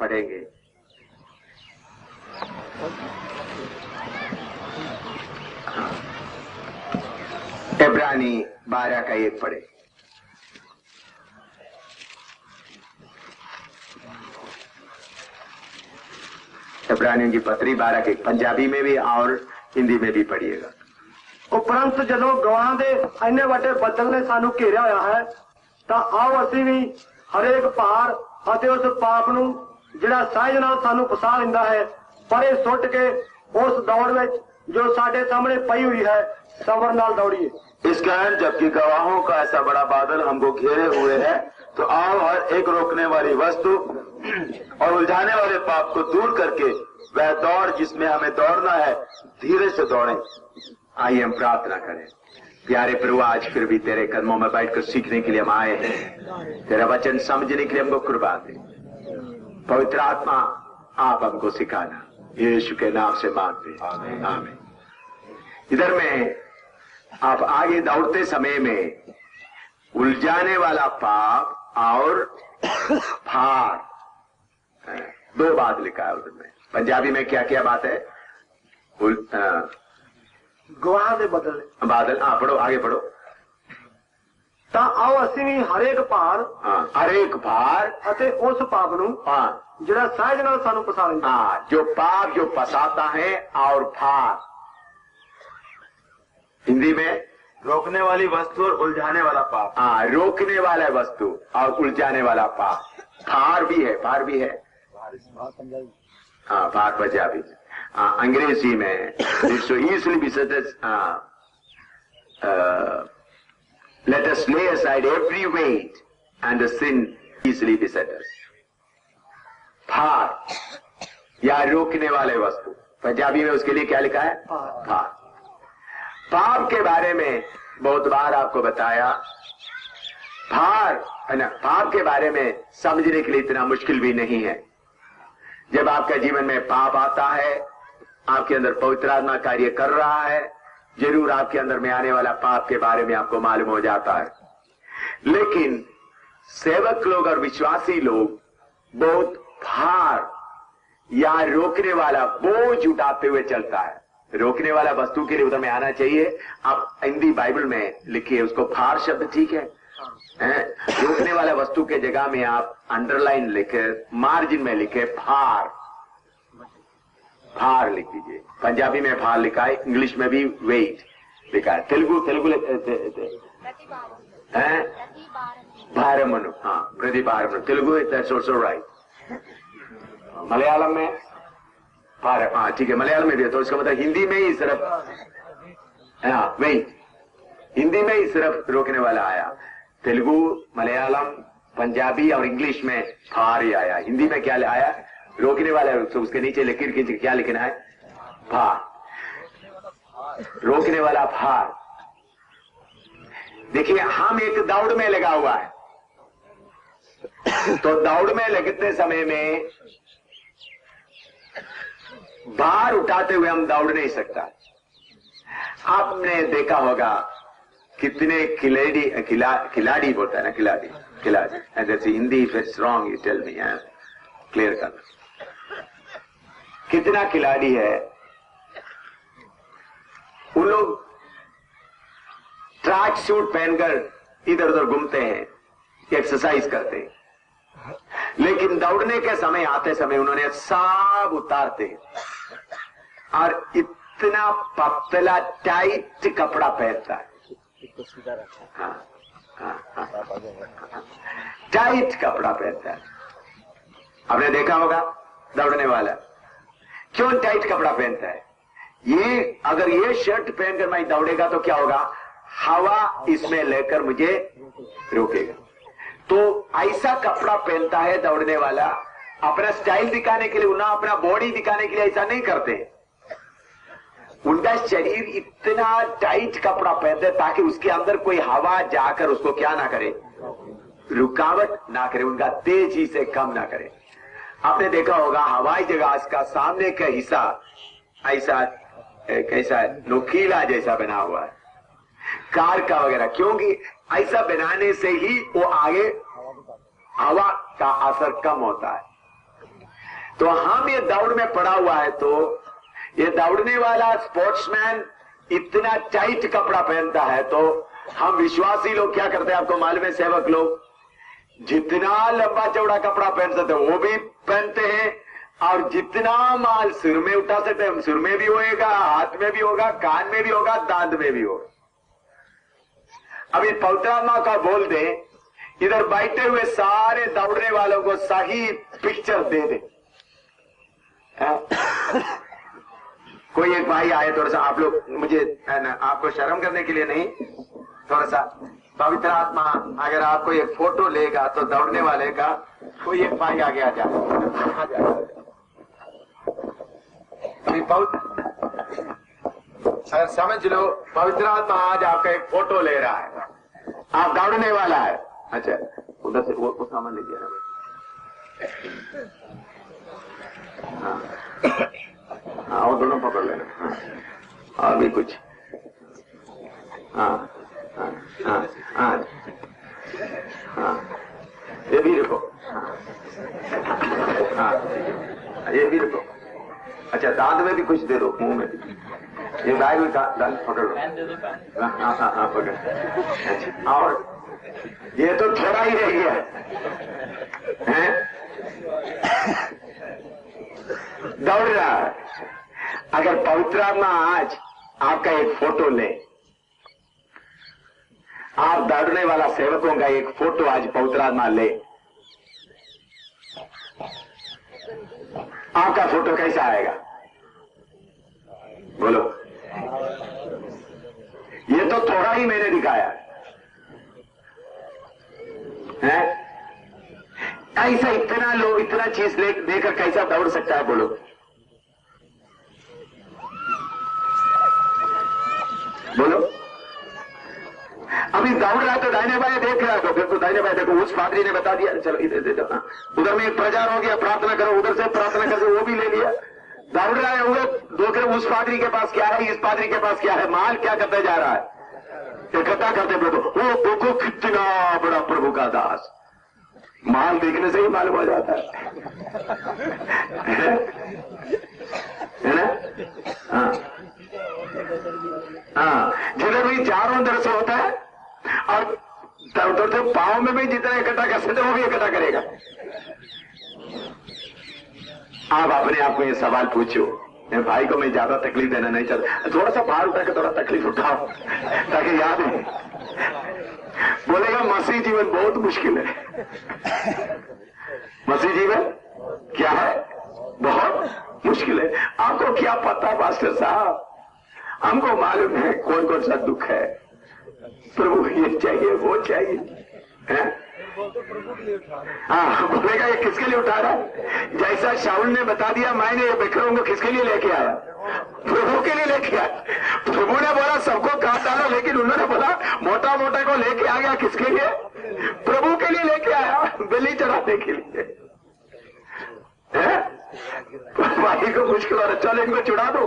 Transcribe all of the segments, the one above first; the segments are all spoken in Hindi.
पढ़ेंगे। इब्रानी 12 का 1 पढ़े। इब्रानियों की पत्री 12 के पंजाबी में भी और हिंदी में भी पढ़िएगा। उपरंत जदों गवाह दे इन्ने वड्डे बदल ने सानू घेरिया होया है तां आओ असीं भी हरेक भार अते उस पाप नूं जिहड़ा सहज नाल सानू फसा लैंदा है परे सुट के उस दौड़ विच जो साडे सामने पई हुई है सबर नाल दौड़िए। इस कारण जबकि गवाहों का ऐसा बड़ा बादल हमको घेरे हुए है तो आओ हर एक रोकने वाली वस्तु और उलझाने वाले पाप को दूर करके वह दौड़ जिसमें हमें दौड़ना है धीरे से दौड़ें। आइए हम प्रार्थना करें। प्यारे प्रभु, आज फिर भी तेरे कदमों में बैठकर सीखने के लिए हम आए हैं। तेरा वचन समझने के लिए हमको कृपा दे। पवित्र आत्मा आप हमको सिखाना, यीशु के नाम से मांगते हैं, आमीन। इधर में आप आगे दौड़ते समय में उलझाने वाला पाप और भार, 2 बात लिखा है उधर में। पंजाबी में क्या क्या बात है? गवाह दे बदल बादल। हाँ, पढ़ो, आगे पढ़ो। तां आओ असीं भी हरेक भार हरेक भार अते उस पाप नूं जिहड़ा सहज नाल सानू फसा लैंदा। जो पाप जो फसाता है और भार, हिंदी में रोकने वाली वस्तु और उलझाने वाला पाप। रोकने वाला वस्तु और उलझाने वाला पाप। भार भी है, भार भी है। भार पंजाबी। अंग्रेजी में so easily beset us, let us lay aside every weight and the sin easily beset us। भार या रोकने वाले वस्तु, पंजाबी में उसके लिए क्या लिखा है? भार। पाप के बारे में बहुत बार आपको बताया। भार है ना, पाप के बारे में समझने के लिए इतना मुश्किल भी नहीं है। जब आपका जीवन में पाप आता है, आपके अंदर पवित्र आत्मा कार्य कर रहा है, जरूर आपके अंदर में आने वाला पाप के बारे में आपको मालूम हो जाता है। लेकिन सेवक लोग और विश्वासी लोग बहुत भार या रोकने वाला बोझ उठाते हुए चलता है। रोकने वाला वस्तु के लिए उधर में आना चाहिए। आप हिंदी बाइबल में लिखिए उसको भार शब्द, ठीक है? रोकने वाला वस्तु के जगह में आप अंडरलाइन लिखे, मार्जिन में लिखे भार, भार लिख दीजिए। पंजाबी में भार लिखा है, इंग्लिश में भी वेट लिखा है। तेलुगु भारमनु, प्रति भारमनु, Telugu that's also right. Malayalam में भार, ठीक है, मलयालम में भी है। तो इसका मतलब हिंदी में ही सिर्फ वेट, हिंदी में ही सिर्फ रोकने वाला आया। तेलुगु, मलयालम, पंजाबी और इंग्लिश में भार ही आया। हिंदी में क्या आया? रोकने वाला। तो उसके नीचे लकीर खींच क्या लिखना है? भार, रोकने वाला भार। देखिए, हम एक दौड़ में लगा हुआ है, तो दौड़ में लगते समय में भार उठाते हुए हम दौड़ नहीं सकता। आपने देखा होगा कितने खिलाड़ी बोलता है ना, खिलाड़ी। And Hindi if it's wrong you tell me, clear करना। कितना खिलाड़ी है, उन लोग ट्रैक सूट पहनकर इधर उधर घूमते हैं, एक्सरसाइज करते हैं, लेकिन दौड़ने के समय आते समय उन्होंने सब उतारते हैं और इतना पतला टाइट कपड़ा पहनता है। टाइट कपड़ा पहनता है। आपने देखा होगा दौड़ने वाला क्यों टाइट कपड़ा पहनता है? ये अगर ये शर्ट पहनकर मैं दौड़ेगा तो क्या होगा? हवा इसमें लेकर मुझे रोकेगा। तो ऐसा कपड़ा पहनता है दौड़ने वाला, अपना स्टाइल दिखाने के लिए, उन्हें अपना बॉडी दिखाने के लिए ऐसा नहीं करते। उनका शरीर इतना टाइट कपड़ा पहनते ताकि उसके अंदर कोई हवा जाकर उसको क्या ना करे, रुकावट ना करे, उनका तेजी से कम ना करे। आपने देखा होगा हवाई जहाज का सामने का हिस्सा ऐसा कैसा नुकीला जैसा बना हुआ है, कार का वगैरह, क्योंकि ऐसा बनाने से ही वो आगे हवा का असर कम होता है। तो हम ये दौड़ में पड़ा हुआ है, तो ये दौड़ने वाला स्पोर्ट्समैन इतना टाइट कपड़ा पहनता है, तो हम विश्वासी लोग क्या करते हैं आपको मालूम है? सेवक लोग जितना लंबा चौड़ा कपड़ा पहन सकते हैं वो भी पहनते हैं, और जितना माल सिर में उठा सकते हैं सिर में भी होएगा, हाथ में भी होगा, कान में भी होगा, दांत में भी होगा। अभी पवित्र आत्मा का बोल दे, इधर बैठे हुए सारे दौड़ने वालों को सही पिक्चर दे दे। कोई एक भाई आए, थोड़ा सा आप लोग, मुझे आपको शर्म करने के लिए नहीं, थोड़ा सा पवित्र आत्मा अगर आपको एक फोटो लेगा तो दौड़ने वाले का, कोई एक भाई आगे आ जाए। सर समझ लो, पवित्र आत्मा आज आपका एक फोटो ले रहा है, आप दौड़ने वाला है। अच्छा, उधर से वो सामान लीजिए ना। हाँ, और दोनों पकड़ लेना। हाँ, और भी कुछ। हाँ हाँ हाँ हाँ हाँ, ये भी रखो। हाँ, ये भी रखो। अच्छा, दांत में भी कुछ दे दो, मुंह में भी। ये बैग में दांत पकड़ लो। हाँ हाँ हाँ, पकड़। अच्छा, और ये तो थोड़ा ही रह गया है, दौड़ रहा है। अगर पवित्र आत्मा आज आपका एक फोटो ले, आप दौड़ने वाला सेवकों का एक फोटो आज पवित्र आत्मा ले, आपका फोटो कैसा आएगा? बोलो। ये तो थोड़ा ही मैंने दिखाया है, ऐसा इतना लोग इतना चीज लेकर कैसा दौड़ सकता है? बोलो। बोलो। अभी दौड़ रहा तो दाहिने बाएं देख रहा है, फिर तो दाहिने बाएं देखो, उस पादरी ने बता दिया, चलो इधर दे दो। उधर में एक प्रचार हो गया, प्रार्थना करो, उधर से प्रार्थना करके वो भी ले लिया। दौड़ रहा है, उधर देख रहे उस पादरी के पास क्या है, इस पादरी के पास क्या है, माल क्या करते जा रहा है, इकट्ठा करते प्रभु। वो देखो कितना बड़ा प्रभु का दास, माल देखने से ही मालूम हो जाता है ना? हाँ हाँ, जिधर भी चारों तरफ से होता है, और उधर से पांव में भी जितना इकट्ठा कर सकते वो भी इकट्ठा करेगा। आप अपने आप को ये सवाल पूछो, मेरे भाई को मैं ज्यादा तकलीफ देना नहीं चाहता, थोड़ा सा भार उठा के थोड़ा तकलीफ उठाओ ताकि याद है। बोलेगा मसीह जीवन बहुत मुश्किल है। मसीह जीवन क्या है? बहुत मुश्किल है। आपको क्या पता पास्टर साहब, हमको मालूम है कौन कौन सा दुख है। प्रभु ये चाहिए वो चाहिए है? हाँ, बोलेगा ये किसके लिए उठा रहा है? जैसा शाऊल ने बता दिया, मैंने ये बिखरों को किसके लिए लेके आया? प्रभु के लिए लेके आया। प्रभु ने बोला सबको काट डालो, लेकिन उन्होंने बोला मोटा मोटा को लेके आ गया, किसके लिए? प्रभु के लिए लेके आया, बलि चढ़ाने के लिए। भाई को मुश्किल हो रहा है, चलो इनको छुड़ा दो।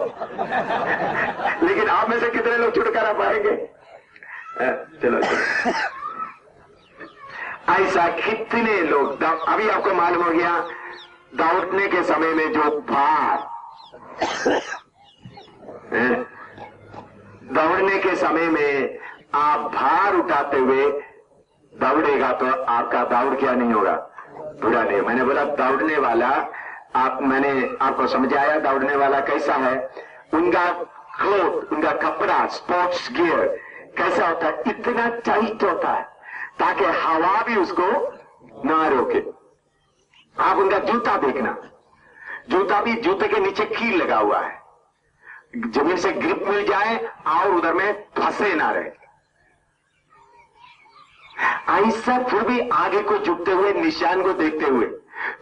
लेकिन आप में से कितने लोग छुटकारा पाएंगे? चलो चलो, ऐसा कितने लोग। अभी आपको मालूम हो गया, दौड़ने के समय में जो भार, दौड़ने के समय में आप भार उठाते हुए दौड़ेगा तो आपका दौड़ क्या नहीं होगा? पूरा नहीं। मैंने बोला दौड़ने वाला, मैंने आपको समझाया दौड़ने वाला कैसा है। उनका क्लोथ, उनका कपड़ा, स्पोर्ट्स गियर कैसा होता है? इतना टाइट होता है ताकि हवा भी उसको ना रोके। आप उनका जूता देखना, जूता भी जूते के नीचे कील लगा हुआ है, जमीन से ग्रिप मिल जाए और उधर में फंसे ना रहे। ऐसा फिर भी आगे को झुकते हुए, निशान को देखते हुए।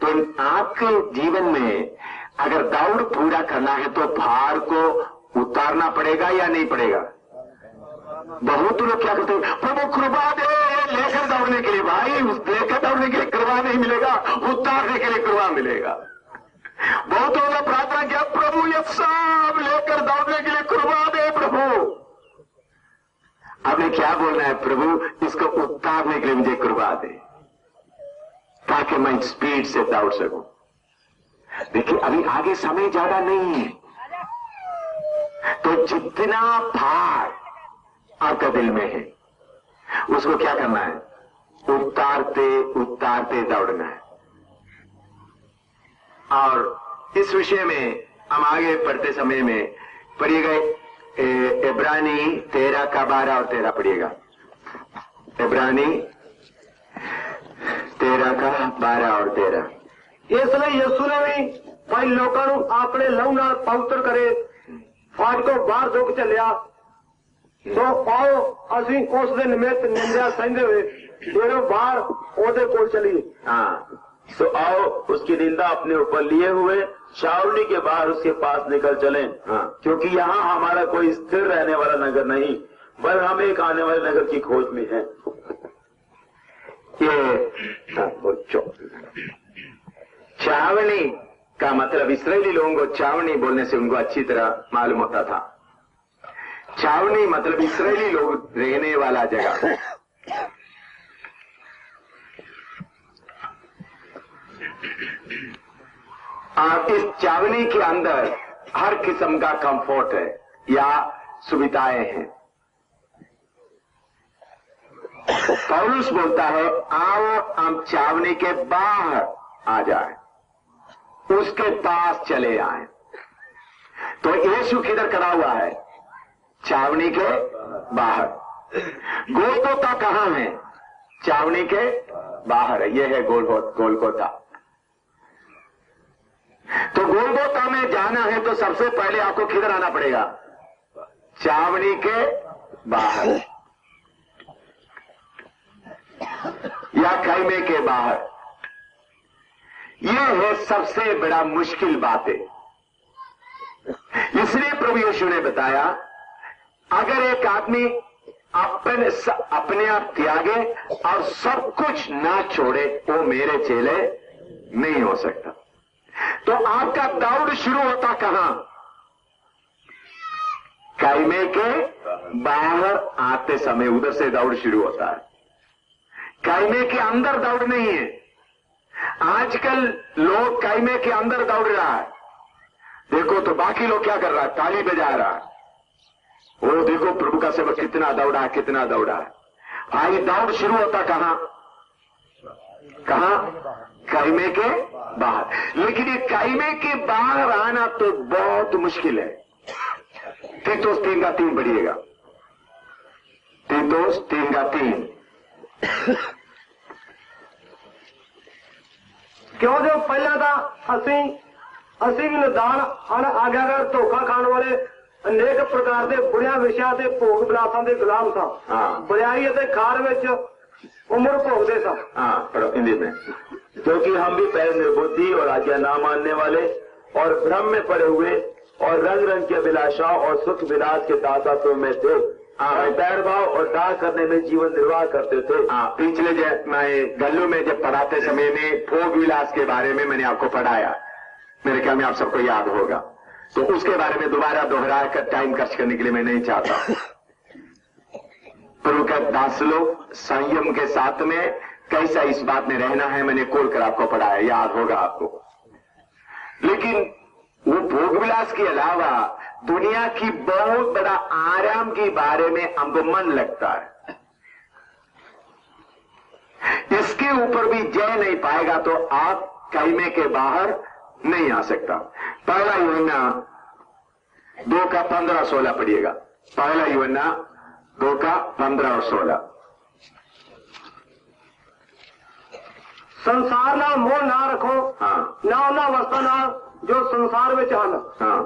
तो आपके जीवन में अगर दौड़ पूरा करना है तो भार को उतारना पड़ेगा या नहीं पड़ेगा? बहुत लोग क्या करते हैं, प्रभु कृपा दे लेकर दौड़ने के लिए। भाई लेकर दौड़ने के लिए कृपा नहीं मिलेगा, उतारने के लिए कृपा मिलेगा। बहुत लोगों ने प्रार्थना किया, प्रभु ये सब लेकर दौड़ने के लिए कृपा दे प्रभु। आपने क्या बोलना है? प्रभु इसको उतारने के लिए मुझे कृपा दे ताकि मैं स्पीड से दौड़ सकूं। देखिए अभी आगे समय ज्यादा नहीं है, तो जितना भार आपका दिल में है उसको क्या करना है, उतारते उतारते दौड़ना है। और इस विषय में हम आगे पढ़ते समय में पढ़िएगा, इब्रानी 13 का 12 और 13 पढ़िएगा। इब्रानी 13 का 12 और 13। इसलिए यीशु ने भी भाई लोगों ਨੂੰ ਆਪਣੇ ਲਹੂ ਨਾਲ ਪਵਿੱਤਰ ਕਰੇ, ਫਾਟਕੋਂ ਬਾਹਰ ਦੁੱਖ ਚੱਲਿਆ। ਸੋ ਆਓ ਅਸੀਂ ਉਸ ਦੇ ਨਿਮਿਤ ਨਿੰਦਿਆ ਸਹਿੰਦੇ ਹੋਏ ਜਿਹੜੋਂ ਬਾਹਰ ਉਹਦੇ ਕੋਲ ਚਲੀਏ। हाँ, तो आओ उसकी निंदा अपने ऊपर लिए हुए छावनी के बाहर उसके पास निकल चलें। हाँ, क्योंकि यहाँ हमारा कोई स्थिर रहने वाला नगर नहीं, बल्कि हम एक आने वाले नगर की खोज में हैं। ये छावनी का मतलब इस्राएली लोगों को छावनी बोलने से उनको अच्छी तरह मालूम होता था। छावनी मतलब इस्राएली लोग रहने वाला जगह। इस छावनी के अंदर हर किस्म का कंफर्ट है या सुविधाएं हैं। पौलुस बोलता है आओ हम छावनी के बाहर आ जाए, उसके पास चले आए। तो यीशु किधर खड़ा हुआ है, छावनी के बाहर। गोलगोता कहां है, छावनी के बाहर है। यह है गोलगोता। तो गोलगोता में जाना है तो सबसे पहले आपको किधर आना पड़ेगा, छावनी के बाहर या खैमे के बाहर। यह है सबसे बड़ा मुश्किल बात है। इसलिए प्रभु यीशु ने बताया अगर एक आदमी अपने आप त्यागे और सब कुछ ना छोड़े वो मेरे चेले नहीं हो सकता। तो आपका दौड़ शुरू होता कहां, खैमे के बाहर आते समय उधर से दौड़ शुरू होता है। खैमे के अंदर दौड़ नहीं है। आजकल लोग खैमे के अंदर दौड़ रहा है। देखो तो बाकी लोग क्या कर रहा है, ताली बजा रहा है। वो देखो प्रभु का सेवक कितना दौड़ा है, कितना दौड़ा है। भाई दौड़ शुरू होता कहां, खैमे के बाहर। लेकिन ये खैमे के बाहर आना तो बहुत मुश्किल है। तीतोस 3 का 3 पढ़िएगा, तीतोस 3 का 3। क्यों जो पहला था ਅਸੀਂ ਵੀ ਨਿਦਾਨ ਹਨ ਆਗਿਆਕਾਰ ਧੋਖਾ ਖਾਣ ਵਾਲੇ ਅਨੇਕ ਪ੍ਰਕਾਰ ਦੇ ਬੁਰੀਆਂ ਵਿਸ਼ਿਆਂ ਤੇ ਭੋਗ ਵਿਲਾਸਾਂ ਦੇ ਗੁਲਾਮ ਸਾਂ। ਬੁਰਾਈ ਅਤੇ ਖਾਰ ਵਿੱਚ उम्र भोगते सब। हाँ पढ़ो हिंदी में। क्योंकि हम भी पहले निर्बुद्धि और आज्ञा ना मानने वाले और भ्रम में पड़े हुए और रंग रंग की अभिलाषा और सुख विलास के दासात्व में थे। बैर भाव और डाह करने में जीवन निर्वाह करते थे। पिछले मैं गल्लू में जब पढ़ाते समय में भोग विलास के बारे में मैंने आपको पढ़ाया, मेरे ख्याल में आप सबको याद होगा। तो उसके बारे में दोबारा दोहरा कर टाइम खर्च करने के लिए मैं नहीं चाहता। प्रभु का दास लोग संयम के साथ में कैसा इस बात में रहना है मैंने खोल कर आपको पढ़ाया, याद होगा आपको। लेकिन वो भोग विलास के अलावा दुनिया की बहुत बड़ा आराम के बारे में हमको मन लगता है। इसके ऊपर भी जय नहीं पाएगा तो आप खैमे के बाहर नहीं आ सकता। पहला यूहन्ना 2 का 15-16 पढ़िएगा। पहला यूहन्ना 2 का 15 और 16। संसार नाल मोह ना रखो, ना उन्हां वस्तां नाल जो संसार विच हन।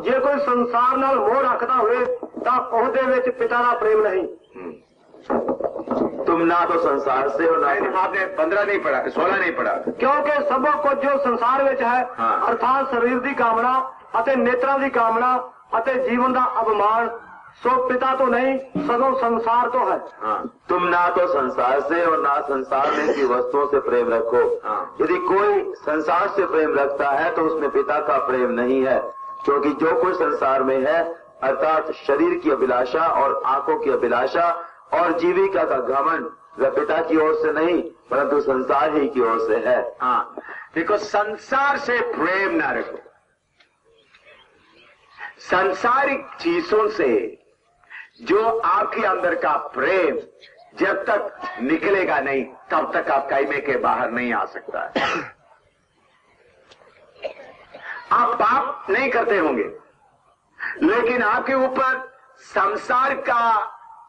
जे कोई संसार नाल मोह रखदा होवे तां ओहदे विच पिता दा प्रेम नहीं। तुम ना तो संसार से हो ना। आपने 15 नहीं पढ़ा, 16 नहीं पढ़ा। क्योंकि सब कुछ जो संसार विच है अर्थात शरीर की कामना अते नेत्रां दी कामना अते जीवन का अभिमान सो पिता तो नहीं सगों संसार तो है। तुम ना तो संसार से और ना संसार में की वस्तुओं से प्रेम रखो। यदि कोई संसार से प्रेम रखता है तो उसमें पिता का प्रेम नहीं है। क्योंकि जो कोई संसार में है अर्थात शरीर की अभिलाषा और आंखों की अभिलाषा और जीविका का घमंड वह पिता की ओर से नहीं परंतु संसार ही की ओर से है। देखो, संसार से प्रेम ना रखो। सांसारिक चीजों से जो आपके अंदर का प्रेम जब तक निकलेगा नहीं, तब तक आप कायमे के बाहर नहीं आ सकता है। आप पाप नहीं करते होंगे, लेकिन आपके ऊपर संसार का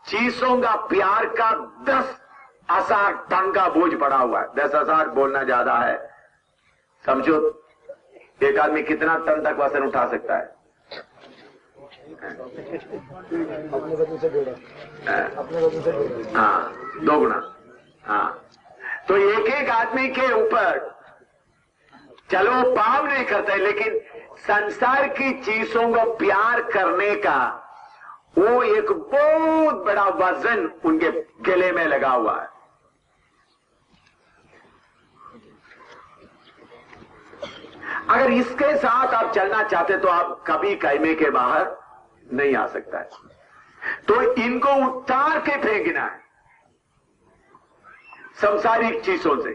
चीजों का प्यार का 10,000 टन का बोझ पड़ा हुआ है। 10,000 बोलना ज्यादा है, समझो एक आदमी कितना टन तक वजन उठा सकता है? हाँ, 2 गुना। हाँ, तो एक एक आदमी के ऊपर, चलो पाप नहीं करते, लेकिन संसार की चीजों को प्यार करने का वो एक बहुत बड़ा वजन उनके गले में लगा हुआ है। अगर इसके साथ आप चलना चाहते तो आप कभी कायमे के बाहर नहीं आ सकता है। तो इनको उतार के फेंकना है सांसारिक चीजों से।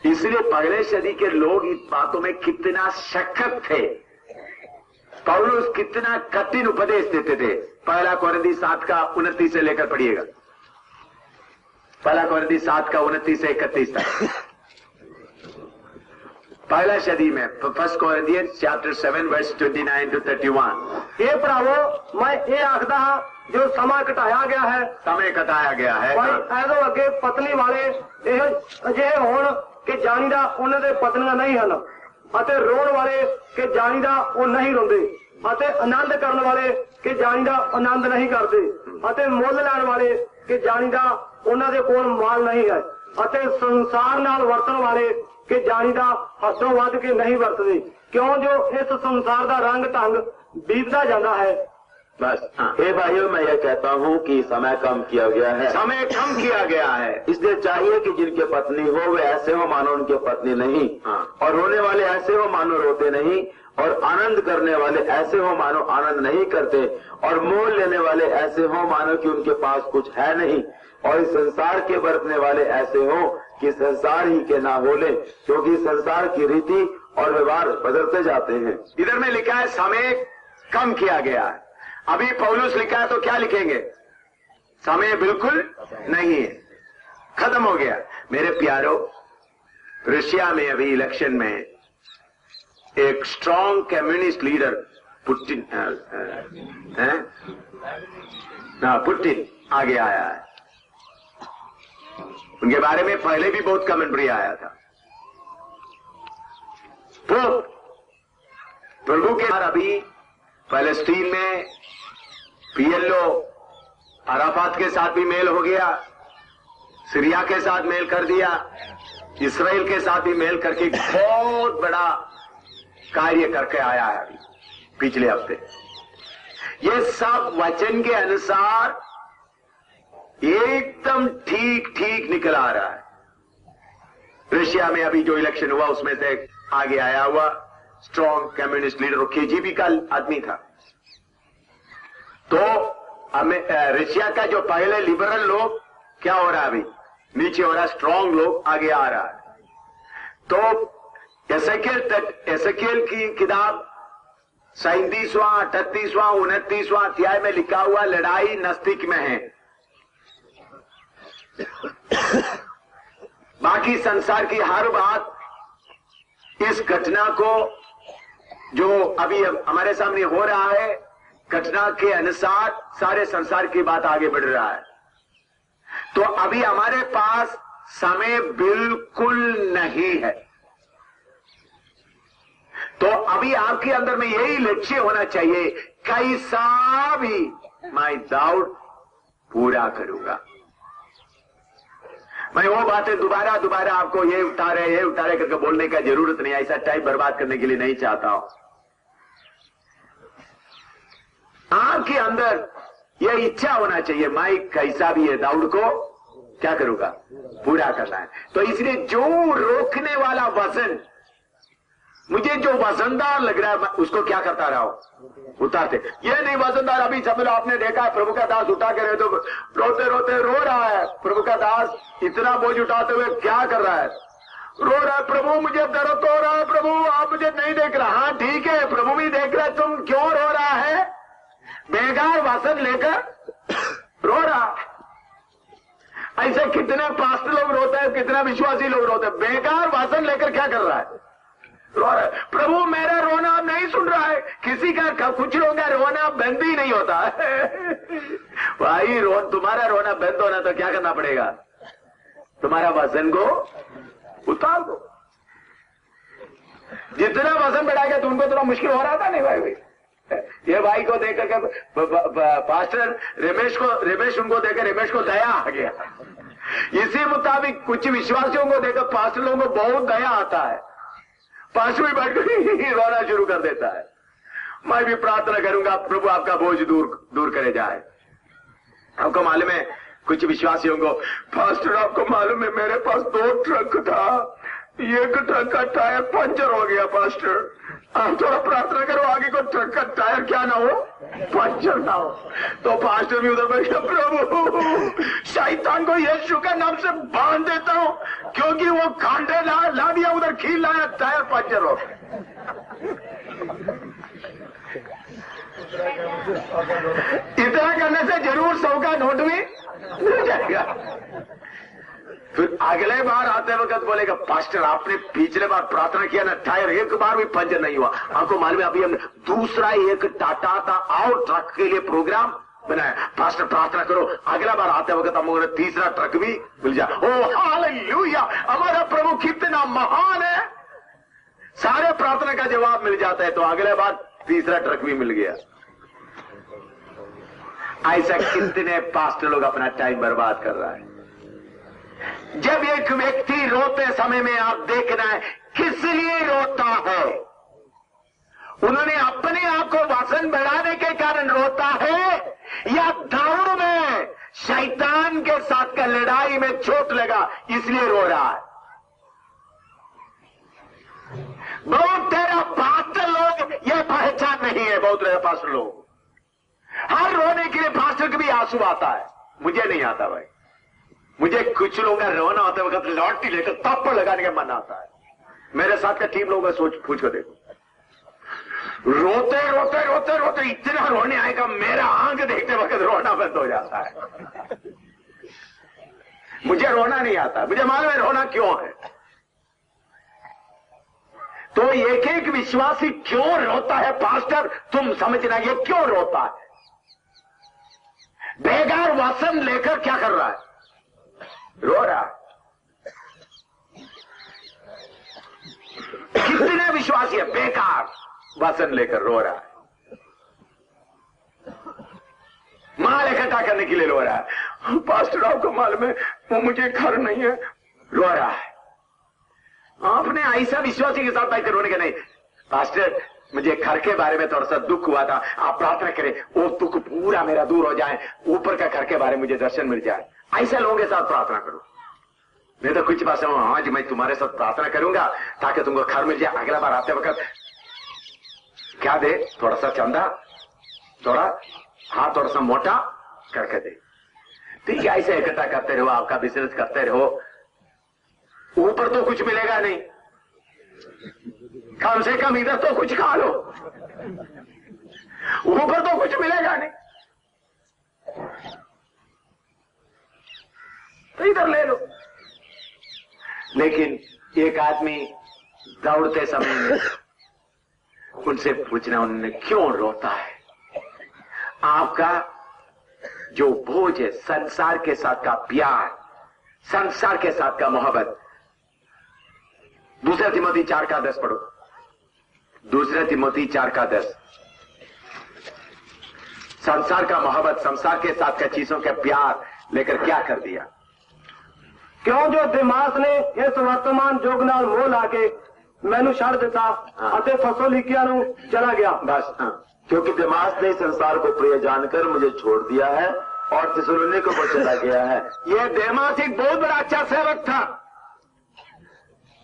इसलिए पहले सदी के लोग इस बातों में कितना सख्त थे। पौलुस कितना कठिन उपदेश देते थे। 1 कोरिन्थी 7 का 29 से लेकर पढ़िएगा। 1 कोरिन्थी 7 का 29 से 31 तक। पहला सदी में 1 Corinthians chapter 7 verse 29 to 31। ये भरावो, मैं ये आखदा हां जो समय घटाया गया है, समय घटाया गया है, भाई ऐदो अगे पत्नी वाले ਇਹ ਅਜਿਹੇ ਹੋਣ ਕਿ ਜਾਣੀਦਾ ਉਹਨਾਂ ਦੇ ਪਤਨੀਆਂ ਨਹੀਂ ਹਨ, ਅਤੇ ਰੋਣ ਵਾਲੇ ਕਿ ਜਾਣੀਦਾ ਉਹ ਨਹੀਂ ਰੋਂਦੇ, ਅਤੇ ਆਨੰਦ ਕਰਨ ਵਾਲੇ ਕਿ ਜਾਣੀਦਾ ਆਨੰਦ ਨਹੀਂ ਕਰਦੇ, ਅਤੇ ਮੁੱਲ ਲੈਣ ਵਾਲੇ ਕਿ ਜਾਣੀਦਾ ਉਹਨਾਂ ਦੇ ਕੋਲ ਮਾਲ ਨਹੀਂ ਹੈ, ਅਤੇ ਸੰਸਾਰ ਨਾਲ ਵਰਤਣ ਵਾਲੇ ਕਿ ਜਾਣੀਦਾ ਹੱਦੋਂ ਵੱਧ ਕੇ ਨਹੀਂ ਵਰਤਦੇ, ਕਿਉਂ ਜੋ ਇਸ ਸੰਸਾਰ ਦਾ ਰੰਗ ਢੰਗ ਬੀਤਦਾ ਜਾਂਦਾ है। बस हे भाइयों, मैं ये कहता हूँ कि समय कम किया गया है। समय कम किया गया है, इसलिए चाहिए कि जिनके पत्नी हो वे ऐसे हो मानो उनके पत्नी नहीं, और रोने वाले ऐसे हो मानो रोते नहीं, और आनंद करने वाले ऐसे हो मानो आनंद नहीं करते, और मोल लेने वाले ऐसे हो मानो कि उनके पास कुछ है नहीं, और इस संसार के बरतने वाले ऐसे हो कि संसार ही के ना बोले, क्योंकि संसार की रीति और व्यवहार बदलते जाते हैं। इधर में लिखा है समय कम किया गया है। अभी पौलुस लिखा है तो क्या लिखेंगे? समय बिल्कुल नहीं है, खत्म हो गया। मेरे प्यारो, रशिया में अभी इलेक्शन में एक strong communist leader Putin Putin आगे आया है। उनके बारे में पहले भी बहुत कमेंट्री आया था। प्रभु के अभी फलस्तीन में पीएलओ अराफात के साथ भी मेल हो गया, सीरिया के साथ मेल कर दिया, इसराइल के साथ भी मेल करके बहुत बड़ा कार्य करके आया है अभी पिछले हफ्ते। ये सब वचन के अनुसार एकदम ठीक ठीक निकल आ रहा है। रशिया में अभी जो इलेक्शन हुआ उसमें से आगे आया हुआ स्ट्रॉन्ग कम्युनिस्ट लीडर केजीबी का आदमी था। तो रशिया का जो पहले लिबरल लोग क्या हो रहा है, अभी नीचे हो रहा है, स्ट्रॉन्ग लोग आगे आ रहा है। तो एसेकिएल की किताब 37वां 38वां 29वां अध्याय में लिखा हुआ लड़ाई नजदीक में है। बाकी संसार की हर बात इस घटना को जो अभी हमारे सामने हो रहा है, घटना के अनुसार सारे संसार की बात आगे बढ़ रहा है। तो अभी हमारे पास समय बिल्कुल नहीं है। तो अभी आपके अंदर में यही लक्ष्य होना चाहिए, कैसा भी मैं दौड़ पूरा करूंगा। मैं वो बातें दोबारा दोबारा आपको ये उतारे करके बोलने का जरूरत नहीं, ऐसा टाइम बर्बाद करने के लिए नहीं चाहता हूं। आपके अंदर यह इच्छा होना चाहिए, मैं कैसा भी है दौड़ को क्या करूंगा, पूरा करना है। तो इसलिए जो रोकने वाला वजन, मुझे जो वजनदार लग रहा है मैं उसको क्या करता रहा हूं, उतारते। ये नहीं वजनदार, अभी समझ आपने देखा है प्रभु का दास उठा के रहे तो रोते रोते रो रहा है। प्रभु का दास इतना बोझ उठाते हुए क्या कर रहा है, रो रहा है, प्रभु मुझे दर्द हो रहा है, प्रभु आप मुझे नहीं देख रहा। हाँ ठीक है, प्रभु भी देख रहा है, तुम क्यों रो रहा है? बेकार वासन लेकर रो रहा। ऐसे कितने पास्टर लोग रोते हैं, कितने विश्वासी लोग रोते हैं, बेकार वासन लेकर क्या कर रहा है? रो रहा है। प्रभु मेरा रोना आप नहीं सुन रहा है। किसी का कुछ लोगों का रोना बंद ही नहीं होता भाई तुम्हारा रोना बंद होना तो क्या करना पड़ेगा? तुम्हारा वजन को उतार दो। जितना वजन बढ़ाएगा तो उनको थोड़ा मुश्किल हो रहा था नहीं भाई? ये भाई को देखकर के पास्टर रमेश उनको देखकर रमेश को दया आ गया। इसी मुताबिक कुछ विश्वासियों को देखकर पास्टर लोगों को बहुत दया आता है। पास्टर भी बैठकर रोना शुरू कर देता है। मैं भी प्रार्थना करूंगा प्रभु आपका बोझ दूर करे जाए। आपको मालूम है कुछ विश्वासियों को, पास्टर आपको मालूम है मेरे पास 2 ट्रक था, एक ट्रक का टायर पंचर हो गया पास्टर, आप थोड़ा प्रार्थना करो आगे को ट्रक का टायर क्या ना हो, पंचर ना हो। तो पास्टर भी उधर बैठ गया, प्रभु शैतान को यीशु के नाम से बांध देता हूं, क्योंकि वो कांटे ला दिया, उधर खील लाया, टायर पंचर हो। इतना करने से जरूर 100 का नोट भी मिल जाएगा। फिर अगले बार आते वक्त बोलेगा, पास्टर आपने पिछले बार प्रार्थना किया ना, टायर एक बार भी पंचर नहीं हुआ। आपको मालूम है अभी हमने दूसरा एक टाटा था और ट्रक के लिए प्रोग्राम बनाया। पास्टर प्रार्थना करो अगला बार आते वक्त हमें तीसरा ट्रक भी मिल जाए। ओ हालेलुया, हमारा प्रभु कितना महान है। सारे प्रार्थना का जवाब मिल जाता है तो अगले बार तीसरा ट्रक भी मिल गया। ऐसा कितने पास्टर लोग अपना टाइम बर्बाद कर रहा है। जब एक व्यक्ति रोते समय में आप देखना है किस लिए रोता है। उन्होंने अपने आप को वजन बढ़ाने के कारण रोता है, या दौड़ में शैतान के साथ का लड़ाई में चोट लगा इसलिए रो रहा है। बहुत तेरा पास्टर लोग यह पहचान नहीं है। बहुत तेरा पास्टर लोग हर रोने के लिए पास्टर के भी आंसू आता है, मुझे नहीं आता भाई। मुझे कुछ लोगों का रोना होता है वक्त लौटी लेकर थप्पड़ लगाने का मन आता है। मेरे साथ का टीम लोगों का सोच पूछ कर देखो, रोते रोते रोते रोते इतना रोने आएगा मेरा आंख देखते वक्त रोना बंद हो जाता है। मुझे रोना नहीं आता, मुझे मालूम है रोना क्यों है। तो एक एक विश्वासी क्यों रोता है पास्टर, तुम समझना ये क्यों रोता है। बेकार वसन लेकर क्या कर रहा है, रो रहा। कितने विश्वासी है बेकार वसन लेकर रो रहा है। माल इकट्ठा करने के लिए रो रहा है। पास्टर आपको मालूम है वो मुझे घर नहीं है, रो रहा है। आपने ऐसा विश्वासी के साथ बैठकर रोने का नहीं, पास्टर मुझे घर के बारे में थोड़ा सा दुख हुआ था, आप प्रार्थना करें वो दुख पूरा मेरा दूर हो जाए, ऊपर का घर के बारे में मुझे दर्शन मिल जाए। ऐसे लोगों के साथ प्रार्थना करो। नहीं तो कुछ बात आज मैं तुम्हारे साथ प्रार्थना करूंगा ताकि तुमको घर मिल जाए, अगला बार आते वक्त क्या दे, थोड़ा सा चंदा, थोड़ा हाथ थोड़ा सा मोटा करके दे। ठीक है, ऐसे इकट्ठा करते रहो, आपका बिजनेस करते रहो, ऊपर तो कुछ मिलेगा नहीं, कम से कम इधर तो कुछ खा लो, ऊपर तो कुछ मिलेगा नहीं, तो इधर ले लो। लेकिन एक आदमी दौड़ते समय में उनसे पूछना उन्होंने क्यों रोता है। आपका जो बोझ है, संसार के साथ का प्यार, संसार के साथ का मोहब्बत। दूसरा तिमोथी 4:10 पढ़ो। दूसरा तिमोथी 4:10। संसार का मोहब्बत, संसार के साथ का चीजों के प्यार लेकर क्या कर दिया। क्यों जो दिमाग ने इस वर्तमान युग नाल मोह लाके मैनू छड़ दिता अते फसोलिकिया नू चला गया। बस क्योंकि दिमाग ने संसार को प्रिय जानकर मुझे छोड़ दिया है और थिस्सलुनीके को चला गया है। यह देमास एक बहुत बड़ा अच्छा सेवक था।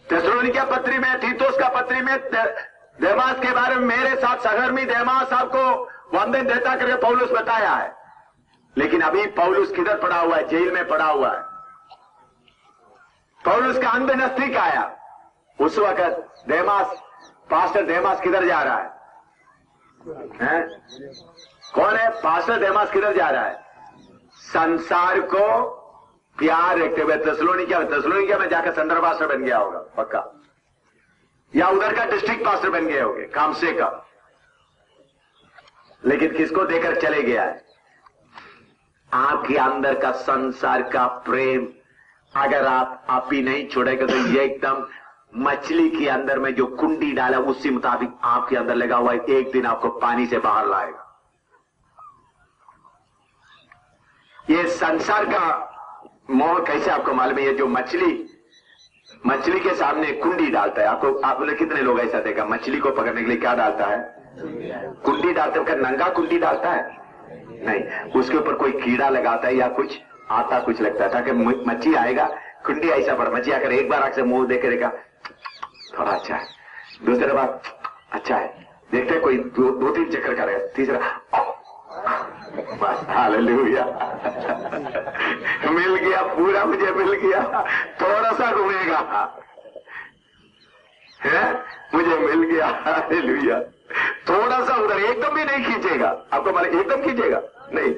थिस्सलुनीके पत्री में, तीतुस का पत्री में देमास के बारे में मेरे साथ सहकर्मी देमास आपको वंदन देता करके पौलुस बताया है। लेकिन अभी पौलुस किधर पड़ा हुआ है, जेल में पड़ा हुआ है। पौलुस का अंत नजदीक आया। उस वक्त देमास, पास्टर देमास किधर जा रहा है? कौन है पास्टर देमास? किधर जा रहा है? संसार को प्यार रखते हुए तेसलोनिकिया में जाकर संदर्भ पास्टर बन गया होगा पक्का, या उधर का डिस्ट्रिक्ट पास्टर बन गए होंगे काम से कम। लेकिन किसको देकर चले गया है? आपके अंदर का संसार का प्रेम अगर आप ही नहीं छोड़ेगा तो ये एकदम मछली के अंदर में जो कुंडी डाला उसी मुताबिक आपके अंदर लगा हुआ है, एक दिन आपको पानी से बाहर लाएगा। ये संसार का मोह कैसे आपको मालूम है? ये जो मछली के सामने कुंडी डालता है, आपने कितने लोग ऐसा देखा? मछली को पकड़ने के लिए क्या डालता है? कुंडी डालते हैं। नंगा कुंडी डालता है नहीं, उसके ऊपर कोई कीड़ा लगाता है या कुछ आता कुछ लगता है ताकि मच्छी आएगा। कुंडी ऐसा पर मच्छी आकर एक बार आकर मुंह देख देगा, थोड़ा अच्छा है, दूसरे बार अच्छा है, देखते कोई दो तीन चक्कर करेगा, तीसरा बस हालेलुया मिल गया, पूरा मुझे मिल गया, थोड़ा सा घूमेगा है, मुझे मिल गया हालेलुया। थोड़ा सा उधर, एकदम भी नहीं खींचेगा, आपको मालूम एकदम खींचेगा नहीं,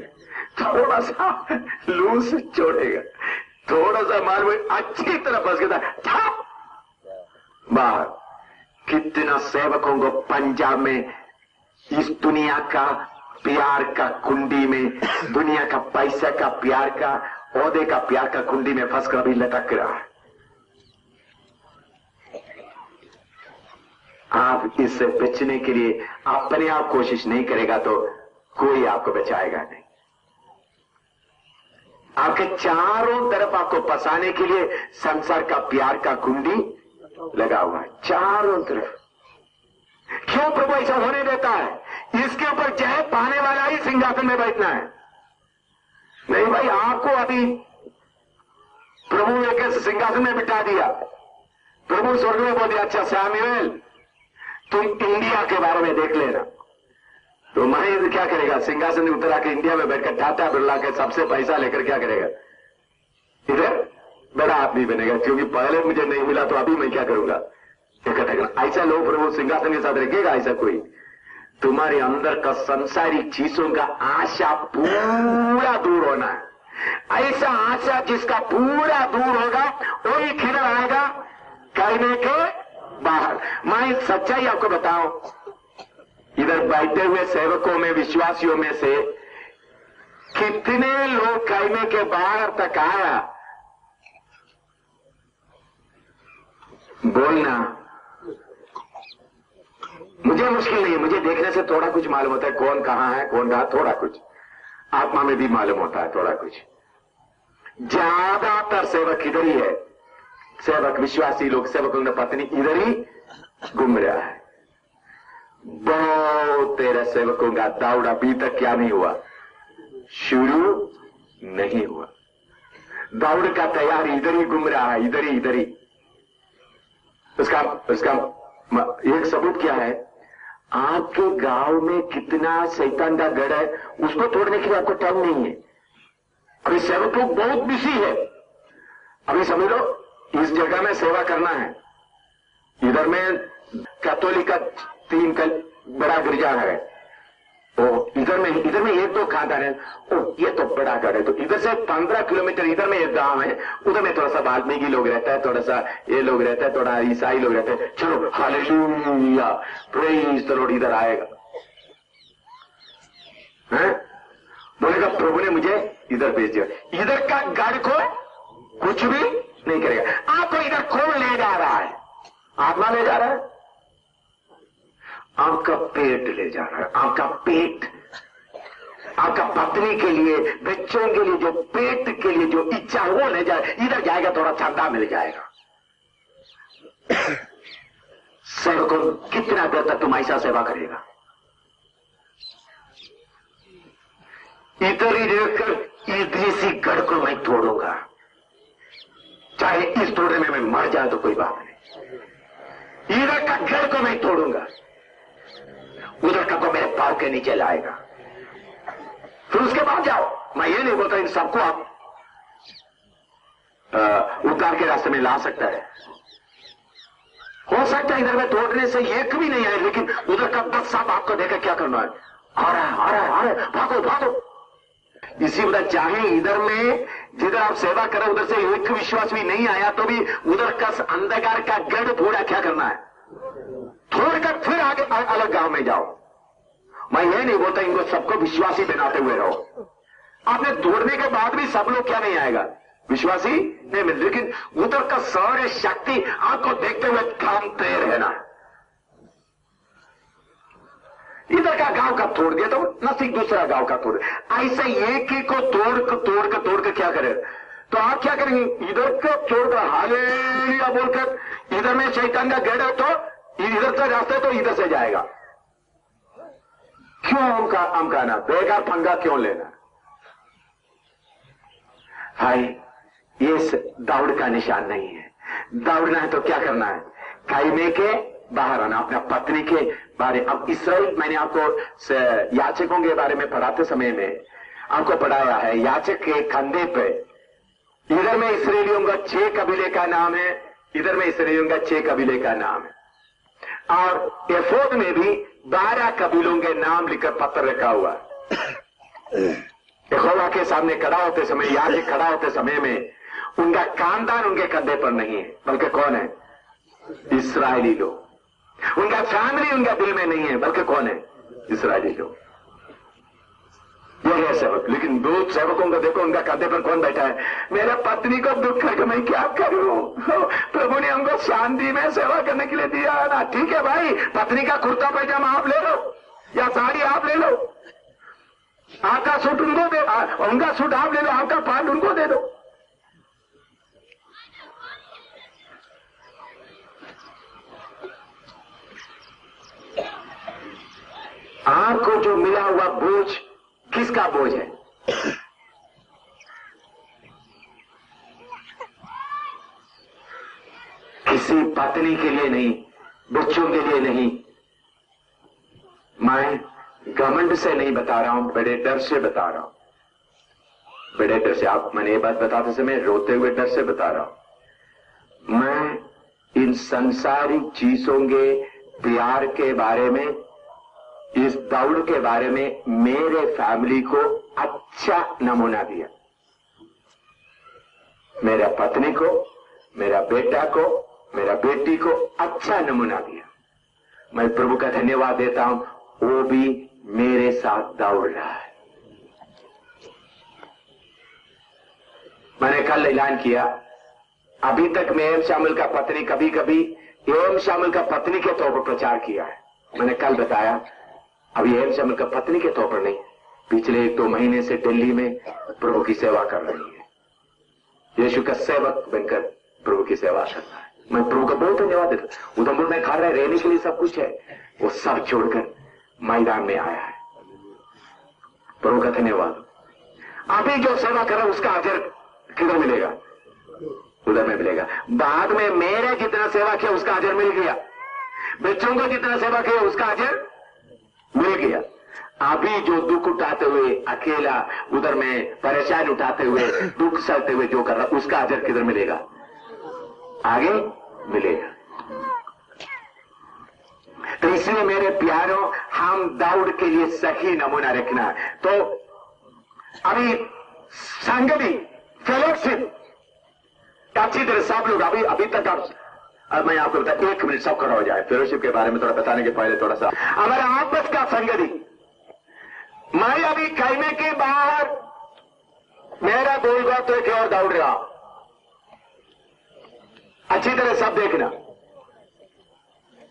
थोड़ा सा लूज छोड़ेगा, थोड़ा सा मालूम अच्छी तरह फंस गया बाहर। कितना सेवकों को पंजाब में इस दुनिया का प्यार का कुंडी में, दुनिया का पैसा का प्यार का, ओहदे का प्यार का कुंडी में फंस कर अभी लटक रहा है। आप इससे बचने के लिए अपने आप कोशिश नहीं करेगा तो कोई आपको बचाएगा नहीं। आपके चारों तरफ आपको फंसाने के लिए संसार का प्यार का कुंडी लगा हुआ है चारों तरफ। क्यों प्रभु ऐसा होने देता है? इसके ऊपर जय पाने वाला ही सिंहासन में बैठना है। नहीं भाई, आपको अभी प्रभु एक सिंहासन में बिठा दिया, प्रभु स्वर्ग में बोल दिया, अच्छा सैमुएल तुम इंडिया के बारे में देख लेना। तो महेंद्र क्या करेगा? सिंहासन में उतर आके इंडिया में बैठकर टाटा बिरला के सबसे पैसा लेकर क्या करेगा? इधर बड़ा आदमी बनेगा, क्योंकि पहले मुझे नहीं मिला तो अभी मैं क्या करूंगा? इकट्ठा करना। ऐसा लोग प्रभु सिंहासन के साथ रखेगा? ऐसा कोई? तुम्हारे अंदर का संसारिक चीजों का आशा पूरा दूर होना है। ऐसा आशा जिसका पूरा दूर होगा वही खिलर आएगा कहने के बाहर। मैं सच्चाई आपको बताऊं, इधर बैठे हुए सेवकों में, विश्वासियों में से कितने लोग कहने के बाहर तक आया बोलना मुझे मुश्किल नहीं है। मुझे देखने से थोड़ा कुछ मालूम होता है कौन कहां है, कौन रहा, थोड़ा कुछ आत्मा में भी मालूम होता है थोड़ा कुछ। ज्यादातर सेवक इधर ही है, सेवक विश्वासी लोग, सेवकों की पत्नी इधर ही घूम रहा है। बहुत तेरे सेवकों का दौड़ अभी तक क्या नहीं हुआ? शुरू नहीं हुआ। दौड़ का तैयारी इधर ही घूम रहा है, इधर ही। उसका एक सबूत क्या है? आपके गांव में कितना शैतान का गढ़ है, उसको तोड़ने के लिए आपको टाइम नहीं है। अभी सेवक लोग बहुत बिजी है। अभी समझ लो, इस जगह में सेवा करना है, इधर में कैथोलिक का 3 का बड़ा गिरजा है, तो इधर में एक दो खानदान है, ये तो बड़ा गढ़ है। तो इधर से 15 किलोमीटर इधर में एक गांव है, उधर में थोड़ा सा वाल्मीकि लोग रहता है, थोड़ा सा ये लोग रहता है, थोड़ा ईसाई लोग रहते हैं। चलो हालेलुया प्रेज द लॉर्ड, इधर आएगा है? बोलेगा प्रभु ने मुझे इधर भेज दिया। इधर का गढ़ को कुछ भी नहीं करेगा। आपको इधर कौन ले जा रहा है? आत्मा ले जा रहा है, आपका पेट ले जा रहा है। आपका पेट, आपका पत्नी के लिए, बच्चों के लिए, जो पेट के लिए जो इच्छा है वो ले जाए, इधर जाएगा, थोड़ा चंदा मिल जाएगा। सेवकों, कितना देर तक तुम ऐसा सेवा करेगा? इधर ही देखकर इधर सी गढ़ को मैं तोड़ूंगा, चाहे इस तोड़ने में मैं मर जाए तो कोई बात नहीं। इधर का गढ़ को मैं तोड़ूंगा, उधर का को मेरे पांव के नीचे लाएगा। फिर उसके बाद जाओ। मैं ये नहीं बोलता इन सबको आप उद्धार के रास्ते में ला सकता है, हो सकता है इधर में तोड़ने से एक भी नहीं आए, लेकिन उधर का 10 सांप आपको देखकर क्या करना है? आ रहा है, आ रहा है, आ रहा है, भागो भागो। इसी वजह चाहे इधर में जिधर आप सेवा करें उधर से एक विश्वास भी नहीं आया तो भी उधर का अंधकार का गढ़ थोड़ा क्या करना है? छोड़कर फिर आगे अलग गांव में जाओ। मैं ये नहीं बोलता इनको सबको विश्वासी बनाते हुए रहो। आपने तोड़ने के बाद भी सब लोग क्या नहीं आएगा? विश्वासी नहीं मिल, लेकिन उधर का सारे शक्ति आपको देखते हुए थामते रहना। इधर का गांव का तोड़ दिया तो नसीब दूसरा गांव का तोड़, ऐसे एक ही को तोड़ कर क्या करे? तो आप क्या करेंगे? इधर को तोड़कर हालेलुया बोलकर इधर में शैतान का गढ़ है तो इधर से रास्ता तो इधर से जाएगा। क्यों हम कहना बेकार पंगा क्यों लेना? भाई ये दौड़ का निशान नहीं है। दौड़ना है तो क्या करना है? खाइमे के बाहर आना, अपना पत्नी के बारे। अब इसराइल मैंने आपको याचकों के बारे में पढ़ाते समय में आपको पढ़ाया है। याचक के कंधे पे इधर में इसराइलियों का 6 कबीले का नाम है, इधर में इसराइलियों का 6 कबीले का नाम है, और एफोद में भी 12 कबीलों के नाम लिखकर पत्थर रखा हुआ है। यहोवा के सामने खड़ा होते समय, याजक खड़ा होते समय में उनका खानदान उनके कंधे पर नहीं है, बल्कि कौन है? इस्राएली लोग। उनका फैमिली उनका दिल में नहीं है, बल्कि कौन है? इस्राएली लोग। यह है सेवक। लेकिन दो सेवकों को देखो, उनका कंधे पर कौन बैठा है? मेरा पत्नी को दुख है कि मैं क्या करूं? प्रभु ने हमको शांति में सेवा करने के लिए दिया ना। ठीक है भाई, पत्नी का कुर्ता पैजामा आप ले लो या साड़ी आप ले लो, आपका सूट उनको दे, उनका सूट आप ले लो, आपका पार्ट उनको दे दो। आपको जो मिला हुआ बोझ किसका बोझ है? किसी पत्नी के लिए नहीं, बच्चों के लिए नहीं। मैं घमंड से नहीं बता रहा हूं, बड़े डर से बता रहा हूं। बड़े डर से। आप मैंने ये बात बताते समय रोते हुए डर से बता रहा हूं। मैं इन संसारिक चीजों के प्यार के बारे में, इस दौड़ के बारे में मेरे फैमिली को अच्छा नमूना दिया। मेरा पत्नी को, मेरा बेटा को, मेरा बेटी को अच्छा नमूना दिया। मैं प्रभु का धन्यवाद देता हूं, वो भी मेरे साथ दौड़ रहा है। मैंने कल ऐलान किया, अभी तक मैं एम शामिल का पत्नी कभी कभी एम शामिल का पत्नी के तौर पर प्रचार किया है। मैंने कल बताया, अभी एम शामिल का पत्नी के तौर पर नहीं, पिछले 1-2 महीने से दिल्ली में प्रभु की सेवा कर रही है। यीशु का सेवक बनकर प्रभु की सेवा कर रहा है। मैं प्रभु का बहुत धन्यवाद देता। उधमपुर में खा रहे, रहने के लिए सब कुछ है, वो सब छोड़कर मैदान में आया है। प्रभु का धन्यवाद। अभी जो सेवा कर रहा है उसका अजर किधर मिलेगा? उधर में मिलेगा। बाद में मेरे जितना सेवा किया उसका अजर मिल गया, बच्चों को जितना सेवा किया उसका अजर मिल गया। अभी जो दुख उठाते हुए अकेला उधर में परेशान उठाते हुए दुख सहते हुए जो कर रहा उसका अजर किधर मिलेगा? आगे मिलेगा। तो इसलिए मेरे प्यारों, हम दौड़ के लिए सही नमूना रखना। तो अभी संगति, फेलोशिप अच्छी तरह सब लोग अभी तक अब मैं आपको बता, 1 मिनट सब खड़ा हो जाए। फेलोशिप के बारे में थोड़ा बताने के पहले थोड़ा सा हमारा आपस का संगति। मैं अभी कहने के बाहर मेरा गोलगा तो एक और दौड़ रहा, अच्छी तरह सब देखना।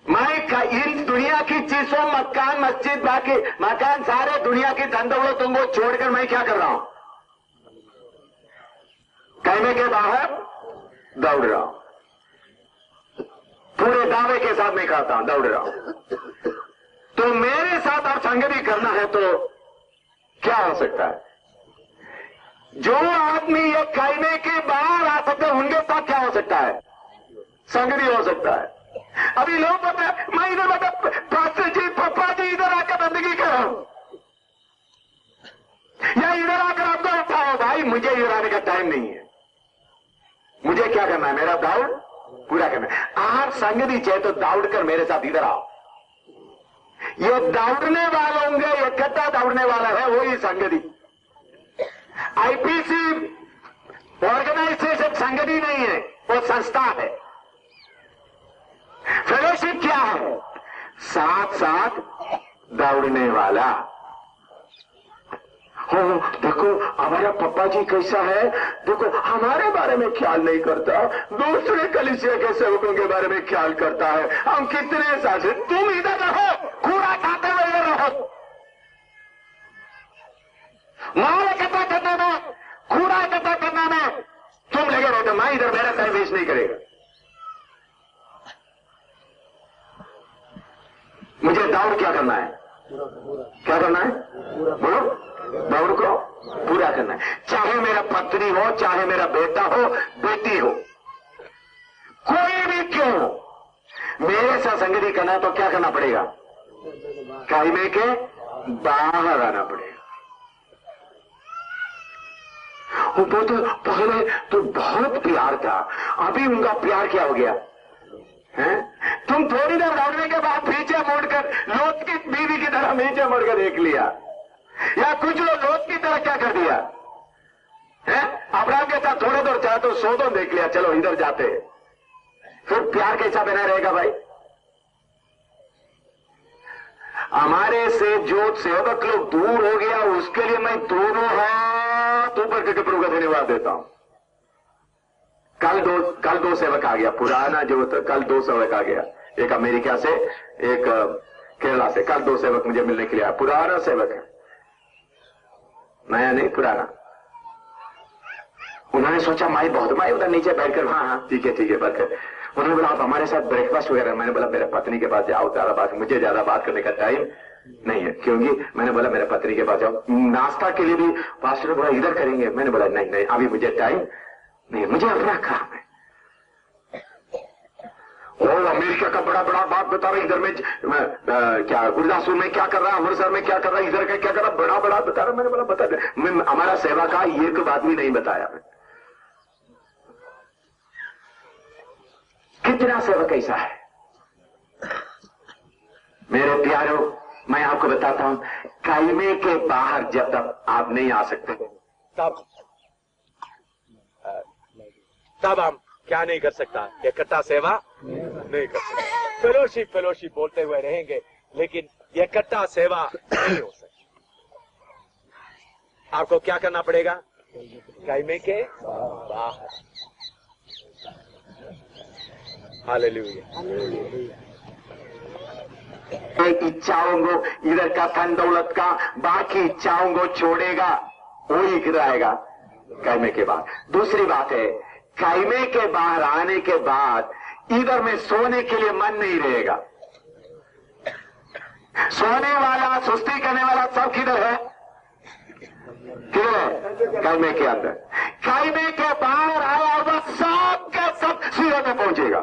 मैं इन दुनिया की चीजों, मकान, मस्जिद, बाकी मकान, सारे दुनिया की धन दौलतों को छोड़कर मैं क्या कर रहा हूं? कहने के बाहर दौड़ रहा हूं। पूरे दावे के साथ मैं कहता हूं दौड़ रहा हूं। तो मेरे साथ आप संगति करना है तो क्या हो सकता है? जो आदमी ये कहने के बाहर आ सकते हैं उनके साथ क्या हो सकता है? संगति हो सकता है। अभी लोग बता, मैं इधर बता, पास्टर जी, पप्पा जी इधर आकर बंदगी करो या इधर आकर आपको उठाओ। भाई मुझे इधर आने का टाइम नहीं है। मुझे क्या करना है? मेरा दौड़ पूरा करना है। आप संगति चाहे तो दौड़ कर मेरे साथ इधर आओ। ये दौड़ने वालों के इकट्ठा दौड़ने वाला है वही संगति। आईपीसी ऑर्गेनाइजेशन संगति नहीं है, वो संस्था है। फेलोशिप क्या है? साथ साथ दौड़ने वाला। हो देखो हमारा पप्पा जी कैसा है, देखो हमारे बारे में ख्याल नहीं करता, दूसरे कलीसिया के सेवकों के बारे में ख्याल करता है। हम कितने साल, तुम इधर रहो, कूड़ा खाते हुए इधर रहो। माल इकट्ठा करने में, कूड़ा इकट्ठा करने में तुम लगे रहते, मैं इधर मेरा टाइम वेस्ट नहीं करेगा। मुझे दौड़ क्या करना है? क्या करना है? बोलो। दौड़ को पूरा करना है। चाहे मेरा पत्नी हो, चाहे मेरा बेटा हो, बेटी हो, कोई भी क्यों हो, मेरे साथ संगति करना है तो क्या करना पड़ेगा? कायमे के बाहर आना पड़ेगा। वो तो पहले तो बहुत प्यार था, अभी उनका प्यार क्या हो गया है? तुम थोड़ी देर दौड़ने के बाद पीछे मुड़कर लोट की बीवी की तरह पीछे मुड़कर देख लिया, या कुछ लोग लोट की तरह क्या कर दिया है? अब्राहम के साथ थोड़े दूर चाहे तो सोदोम देख लिया, चलो इधर जाते, फिर प्यार कैसा बना रहेगा भाई? हमारे से जो सेवक लोग दूर हो गया उसके लिए मैं दोनों हाथ ऊपर करके प्रभु का धन्यवाद देता हूं। कल दो सेवक आ गया, पुराना जो था कल 2 सेवक आ गया, एक अमेरिका से एक केरला से। कल 2 सेवक मुझे मिलने के लिए आया, पुराना सेवक है, नया नहीं पुराना। उन्होंने सोचा माई बहुत, माई उधर नीचे बैठकर हाँ ठीक है बैठकर। उन्होंने बोला आप हमारे साथ ब्रेकफास्ट वगैरह। मैंने बोला मेरे पत्नी के पास जाओ, ज्यादा बात, मुझे ज्यादा बात करने का टाइम नहीं है, क्योंकि मैंने बोला मेरे पत्नी के पास जाओ। नाश्ता के लिए भी पास्टर ने बोला इधर करेंगे, मैंने बोला नहीं अभी मुझे टाइम नहीं, मुझे अपना काम है। और अमेरिका का बड़ा बात बता रहा, इधर में क्या गुरदासपुर में क्या कर रहा, अमृतसर में क्या कर रहा, इधर का क्या कर रहा, बड़ा बता रहा। मैंने बोला बता दे, हमारा सेवा का एक बात भी नहीं बताया। कितना सेवक ऐसा है? मेरे प्यारों, मैं आपको बताता हूं, कायमे के बाहर जब तक आप नहीं आ सकते तब हम क्या नहीं कर सकता? इकट्ठा सेवा नहीं कर सकता। फेलोशिप बोलते हुए रहेंगे, लेकिन इकट्ठा सेवा नहीं हो सकती। आपको क्या करना पड़ेगा? कायमे के बाहर। हालेलुया। इच्छाओं को, इधर का धन दौलत का, बाकी इच्छाओं को छोड़ेगा, वही गिराएगा कायमे के बाद। दूसरी बात है, कायमे के बाहर आने के बाद इधर में सोने के लिए मन नहीं रहेगा। सोने वाला, सुस्ती करने वाला सब किधर है? किधर है? कायमे के अंदर। कायमे के बाहर आया हुआ सब का सब सीधे में पहुंचेगा।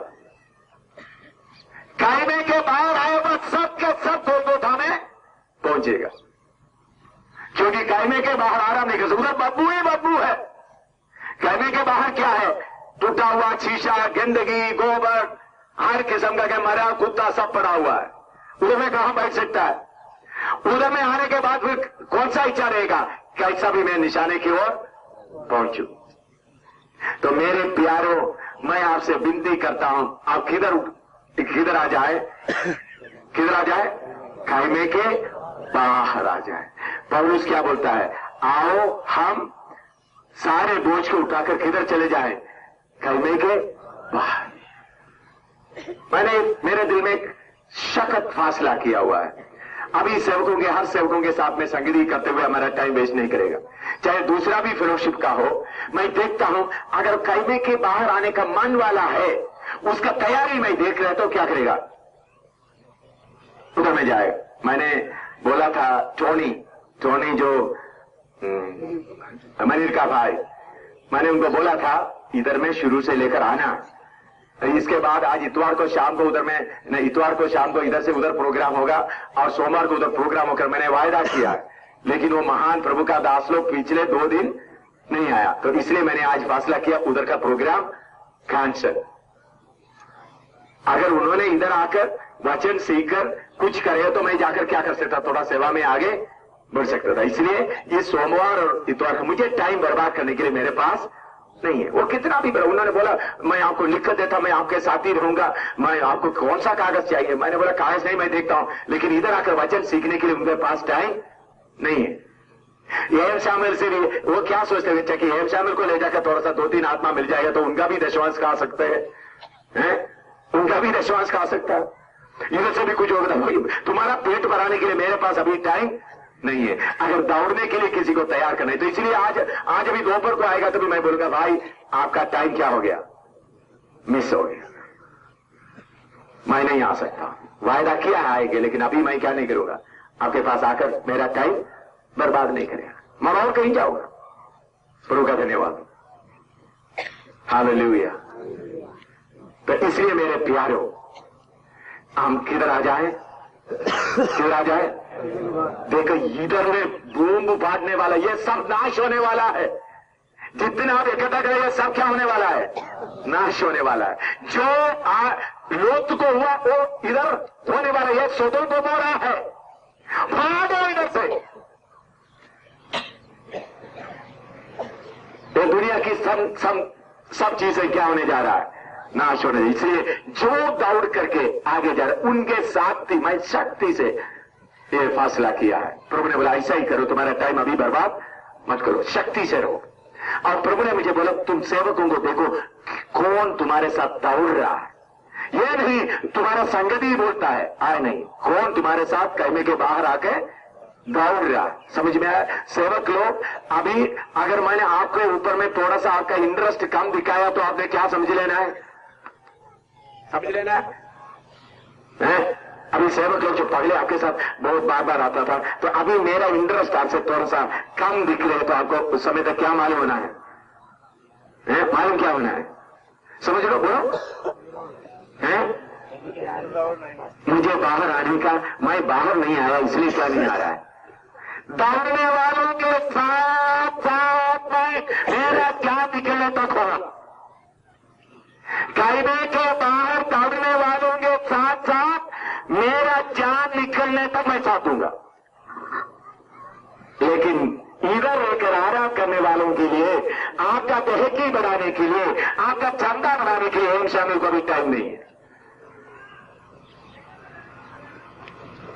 कायमे के बाहर आया हुआ सब के सब गोलगोथा में पहुंचेगा, क्योंकि कायमे के बाहर आराम नहीं कर सकता, उधर बदबू ही बदबू है। कायमे के बाहर क्या है? टूटा हुआ शीशा, गंदगी, गोबर, हर किस्म का मरा कुत्ता सब पड़ा हुआ है। उधर में कहां बैठ सकता है? उधर में आने के बाद फिर कौन सा इच्छा रहेगा? कैसा भी मैं निशाने की ओर पहुंचू। तो मेरे प्यारों, मैं आपसे विनती करता हूं, आप किधर आ जाए? किधर आ जाए? कायमे के बाहर आ जाए। पौलुस क्या बोलता है? आओ हम सारे बोझ को उठाकर किधर चले जाएं? कायमे के बाहर। मैंने मेरे दिल में एक सख्त फासला किया हुआ है, अभी सेवकों के, हर सेवकों के साथ में संगति करते हुए हमारा टाइम वेस्ट नहीं करेगा, चाहे दूसरा भी फेलोशिप का हो। मैं देखता हूं, अगर कायमे के बाहर आने का मन वाला है, उसका तैयारी मैं देख रहा तो क्या करेगा? उधर में जाएगा। मैंने बोला था टोनी जो मनीर का भाई, मैंने उनको बोला था इधर में शुरू से लेकर आना, इसके बाद आज इतवार को शाम को उधर में, इतवार को शाम को इधर से उधर प्रोग्राम होगा और सोमवार को उधर प्रोग्राम होकर मैंने वायदा किया, लेकिन वो महान प्रभु का दास लोग पिछले 2 दिन नहीं आया, तो इसलिए मैंने आज फैसला किया उधर का प्रोग्राम कैंसिल। अगर उन्होंने इधर आकर वचन सीखकर कुछ करे तो मैं जाकर क्या कर सकता, थोड़ा सेवा में आगे बढ़ सकता था। इसलिए ये सोमवार और इतवार मुझे टाइम बर्बाद करने के लिए मेरे पास नहीं है। वो कितना भी उन्होंने बोला मैं आपको लिख कर देता, मैं आपके साथ ही रहूंगा, मैं आपको कौन सा कागज चाहिए, मैंने बोला कागज नहीं मैं देखता हूं, लेकिन इधर आकर वचन सीखने के लिए उनके पास टाइम नहीं है। एम शामिल से भी वो क्या सोचते थे कि एम शामिल को ले जाकर थोड़ा सा 2-3 आत्मा मिल जाएगा तो उनका भी दशवांश खा सकते हैं, उनका भी दशवांश खा सकता है, इधर से भी कुछ होगा। तुम्हारा पेट भराने के लिए मेरे पास अभी टाइम नहीं है। अगर दौड़ने के लिए किसी को तैयार करना है तो इसलिए आज अभी दोपहर को आएगा तो भी मैं बोलूंगा भाई आपका टाइम क्या हो गया, मिस हो गया, मैं नहीं आ सकता। वायदा किया आएंगे लेकिन अभी मैं क्या नहीं करूंगा, आपके पास आकर मेरा टाइम बर्बाद नहीं करेगा, मैं और कहीं जाऊंगा। प्रभु का धन्यवाद, हालेलुया। तो इसलिए मेरे प्यारों हम किधर आ जाए, किधर आ जाए, देखो इधर में बूम फाटने वाला, ये सब नाश होने वाला है। जितना आप इकट्ठा करें ये सब क्या होने वाला है, नाश होने वाला है। जो लोत को हुआ वो इधर होने वाला है, ये सोदोम को हो रहा है, भागो इधर से। तो दुनिया की सब चीजें क्या होने जा रहा है, नाश होने। इसलिए जो दौड़ करके आगे जा रहे उनके साथ मैं शक्ति से ये फासला किया है। प्रभु ने बोला ऐसा ही करो, तुम्हारा टाइम अभी बर्बाद मत करो, शक्ति से रहो। और प्रभु ने मुझे बोला तुम सेवकों को देखो कौन तुम्हारे साथ दौड़ रहा है, ये नहीं तुम्हारा संगति बोलता है, आए नहीं, कौन तुम्हारे साथ कहने के बाहर आके दौड़ रहा। समझ में आया सेवक लोग? अभी अगर मैंने आपके ऊपर में थोड़ा सा आपका इंटरेस्ट कम दिखाया तो आपने क्या समझ लेना है, समझ लेना है? अभी सेवक लोग जो पहले आपके साथ बहुत बार बार आता था, तो अभी मेरा इंटरेस्ट आपसे थोड़ा सा कम दिख रहे तो आपको उस समय तक क्या मालूम होना है, मालूम क्या होना है, समझ लो, बोलो है? मुझे बाहर आने का, मैं बाहर नहीं आया इसलिए क्या नहीं आ रहा है, दौड़ने वालों के साथ साथ में मेरा क्या निकले तो थोड़ा, कायदे के बाहर दौड़ने वालों के साथ साथ मेरा जान निकलने तक मैं साथ दूंगा। लेकिन इधर लेकर आराम करने वालों के लिए, आपका बहकी बढ़ाने के लिए, आपका चंदा बढ़ाने के लिए शामिल को भी टाइम नहीं है।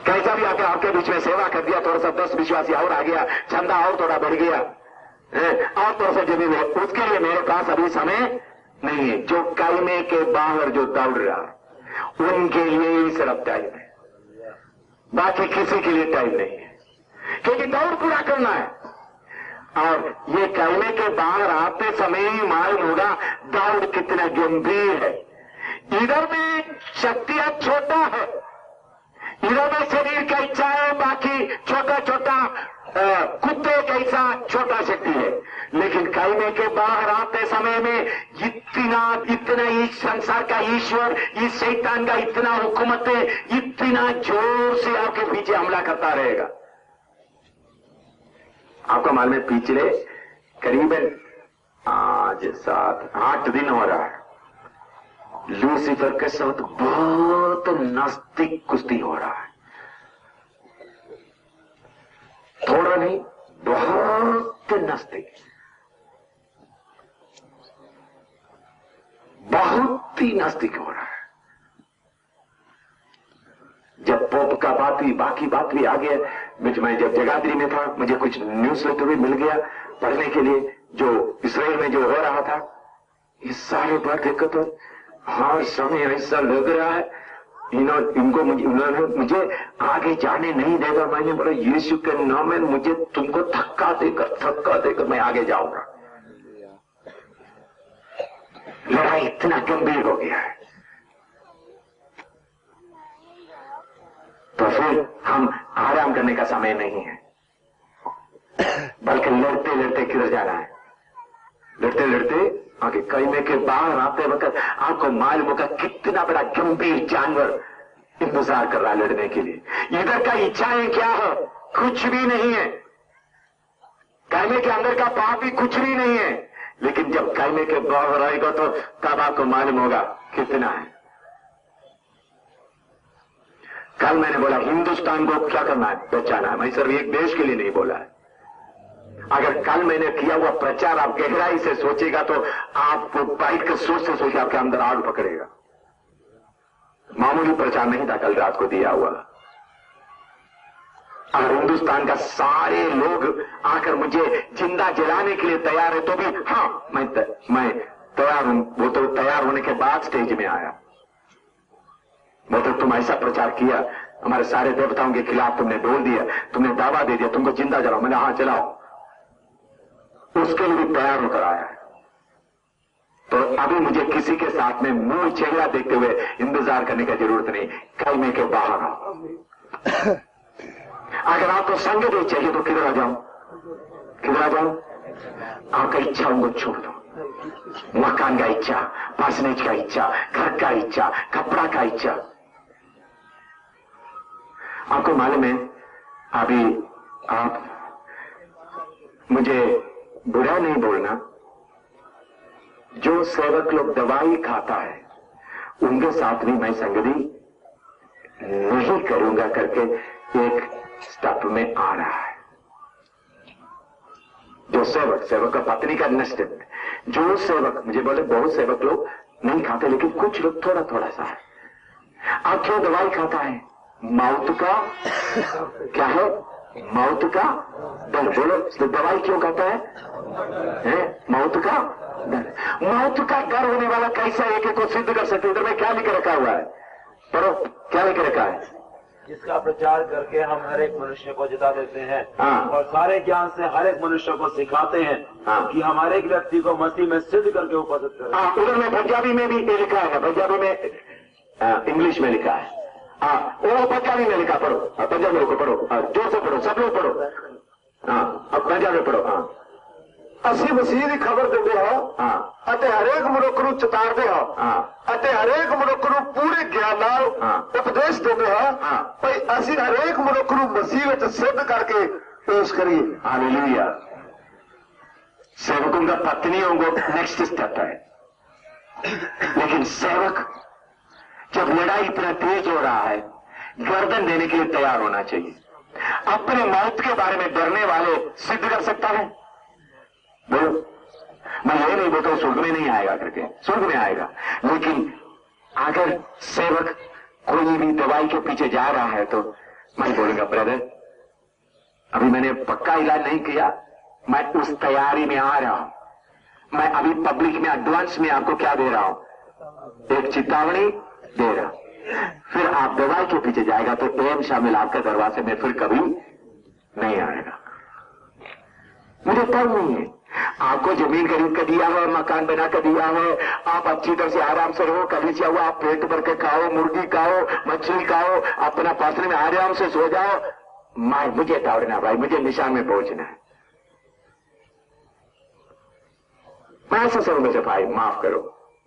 कैसा भी आके आपके बीच में सेवा कर दिया, थोड़ा सा 10 विश्वासी और आ गया, चंदा और थोड़ा बढ़ गया और थोड़ा सा जमीन है, उसके लिए मेरे पास अभी समय नहीं है। जो कायमे के बाहर जो दौड़ रहा उनके लिए ही सिर्फ टाइम है, बाकी किसी के लिए टाइम नहीं है, क्योंकि दौड़ पूरा करना है। और ये कायमे के बाहर आते समय ही मालूम होगा दौड़ कितना गंभीर है। इधर में शक्तियां छोटा है, इधर में शरीर का इच्छा है, बाकी छोटा छोटा कुत्ते कैसा छोटा शक्ति है। लेकिन कायमे के बाहर आते समय में इतना इस संसार का ईश्वर, इस शैतान का इतना हुकूमत है, इतना जोर से आपके पीछे हमला करता रहेगा। आपका मालूम है पिछले करीबन आज 7-8 दिन हो रहा है, लूसीफर के साथ बहुत नास्तिक कुश्ती हो रहा है, थोड़ा नहीं बहुत नास्तिक, बहुत ही नास्तिक हो रहा है। जब पोप का बात भी, बाकी बात भी आ गया, मैं जब जगाधरी में था मुझे कुछ न्यूज लेटर भी मिल गया पढ़ने के लिए, जो इसराइल में जो हो रहा था, इस सारे बात देखो तो हर समय ऐसा लग रहा है उन्होंने मुझे आगे जाने नहीं देगा। मैंने बोला यीशु के नाम में मुझे तुमको धक्का देकर मैं आगे जाऊंगा। लड़ाई इतना गंभीर हो गया है, तो फिर हम आराम करने का समय नहीं है, बल्कि लड़ते लड़ते किधर जाना है, लड़ते लड़ते आगे। कईमे के बाहर आते वक्त आपको मालूम होगा कितना बड़ा गंभीर जानवर इंतजार कर रहा है लड़ने के लिए। इधर का इच्छाएं क्या है, कुछ भी नहीं है, कईमे के अंदर का पाप भी कुछ भी नहीं है, लेकिन जब कईमे के बाहर आएगा तो तब आपको मालूम होगा कितना है। कल मैंने बोला हिंदुस्तान को क्या करना है, पहचाना है। मैं सिर्फ एक देश के लिए नहीं बोला है। अगर कल मैंने किया हुआ प्रचार आप गहराई से सोचेगा तो आपको बैठ कर सोच से सोच आपके अंदर आग पकड़ेगा। मामूली प्रचार नहीं था कल रात को दिया हुआ। अगर हिंदुस्तान का सारे लोग आकर मुझे जिंदा जलाने के लिए तैयार है तो भी हाँ मैं तैयार हूं। वो तो तैयार होने के बाद स्टेज में आया। वो तो तुम ऐसा प्रचार किया, हमारे सारे देवताओं के खिलाफ तुमने बोल दिया, तुमने दावा दे दिया, तुमको जिंदा जलाओ। मैंने हाँ जलाओ, उसके लिए भी तैयार होकर आया है। तो अभी मुझे किसी के साथ में मुंह चेहरा देखते हुए इंतजार करने की जरूरत नहीं। कल मैं के बाहर आओ। अगर आपको संग नहीं चाहिए तो किधर आ जाऊं, किधर आ जाऊं? आपका इच्छाओं को छोड़ दो। मकान का इच्छा, पासनेज का इच्छा, घर का इच्छा, कपड़ा का इच्छा। आपको मालूम है अभी आप मुझे बुरा नहीं बोलना, जो सेवक लोग दवाई खाता है उनके साथ भी मैं संगति नहीं करूंगा करके एक स्टेप में आ रहा है। जो सेवक का पत्नी का नष्ट, जो सेवक मुझे बोले बहुत सेवक लोग नहीं खाते लेकिन कुछ लोग थोड़ा थोड़ा सा है। आप क्यों दवाई खाता है? मौत का क्या है? मौत का डर। बोलो तो दवाई क्यों खाता है? मौत का डर। मौत का डर होने वाला कैसा एक को सिद्ध कर सकते? इधर में क्या लिख रखा हुआ है? पढ़ो क्या लिख रखा है? जिसका प्रचार करके हम हर एक मनुष्य को जिता देते हैं। हाँ। और सारे ज्ञान से हर एक मनुष्य को सिखाते हैं। हाँ। कि हमारे एक व्यक्ति को मसीह में सिद्ध करके उपस्थित करें। हाँ, उधर में पंजाबी में भी ये लिखा है, पंजाबी में इंग्लिश में लिखा है। हाँ, वो पंजाबी में लिखा, पढ़ो पंजाबी को पढ़ो, जोर से पढ़ो, सब लोग पढ़ो। हाँ, अब पंजाबी पढ़ो। हाँ, ਅਸੀਂ ਮਸੀਹ ਦੀ ਖਬਰ ਦਿੰਦੇ ਹਾਂ ਅਤੇ ਹਰੇਕ ਮਨੁੱਖ ਨੂੰ ਚਿਤਾਰਦੇ ਹਾਂ ਅਤੇ ਹਰੇਕ ਮਨੁੱਖ ਨੂੰ ਪੂਰੇ ਗਿਆਨ ਨਾਲ ਉਪਦੇਸ਼ ਦਿੰਦੇ ਹਾਂ ਭਈ ਅਸੀਂ ਹਰੇਕ ਮਨੁੱਖ ਨੂੰ ਮਸੀਹ ਵਿੱਚ ਸਿੱਧ ਕਰਕੇ पेश करिए। हालेलुया। सेवकों का पत्नियों को नेक्स्ट स्टेप है, लेकिन सेवक जब लड़ाई इतना तेज हो रहा है गर्दन देने के लिए तैयार होना चाहिए। अपने मौत के बारे में डरने वाले सिद्ध कर सकता है? बोलो, मैं ये नहीं बोलता स्वर्ग में नहीं आएगा करके, स्वर्ग में आएगा। लेकिन अगर सेवक कोई भी दवाई के पीछे जा रहा है तो मैं बोलूंगा ब्रदर अभी मैंने पक्का इलाज नहीं किया, मैं उस तैयारी में आ रहा हूं। मैं अभी पब्लिक में एडवांस में आपको क्या दे रहा हूं? एक चेतावनी दे रहा हूं। फिर आप दवाई के पीछे जाएगा तो एम शामिल आपके दरवाजे में फिर कभी नहीं आएगा। मुझे डर नहीं है। आपको जमीन खरीद कर दिया है, मकान बना कर दिया है, आप अच्छी तरह से आराम से रहो, कभी से हुआ आप पेट भर के खाओ, मुर्गी खाओ, मछली खाओ, अपना पासने में आराम से सो जाओ। मुझे दौड़ना भाई, मुझे निशान में पहुंचना है। मैं ऐसा समझ से भाई माफ करो,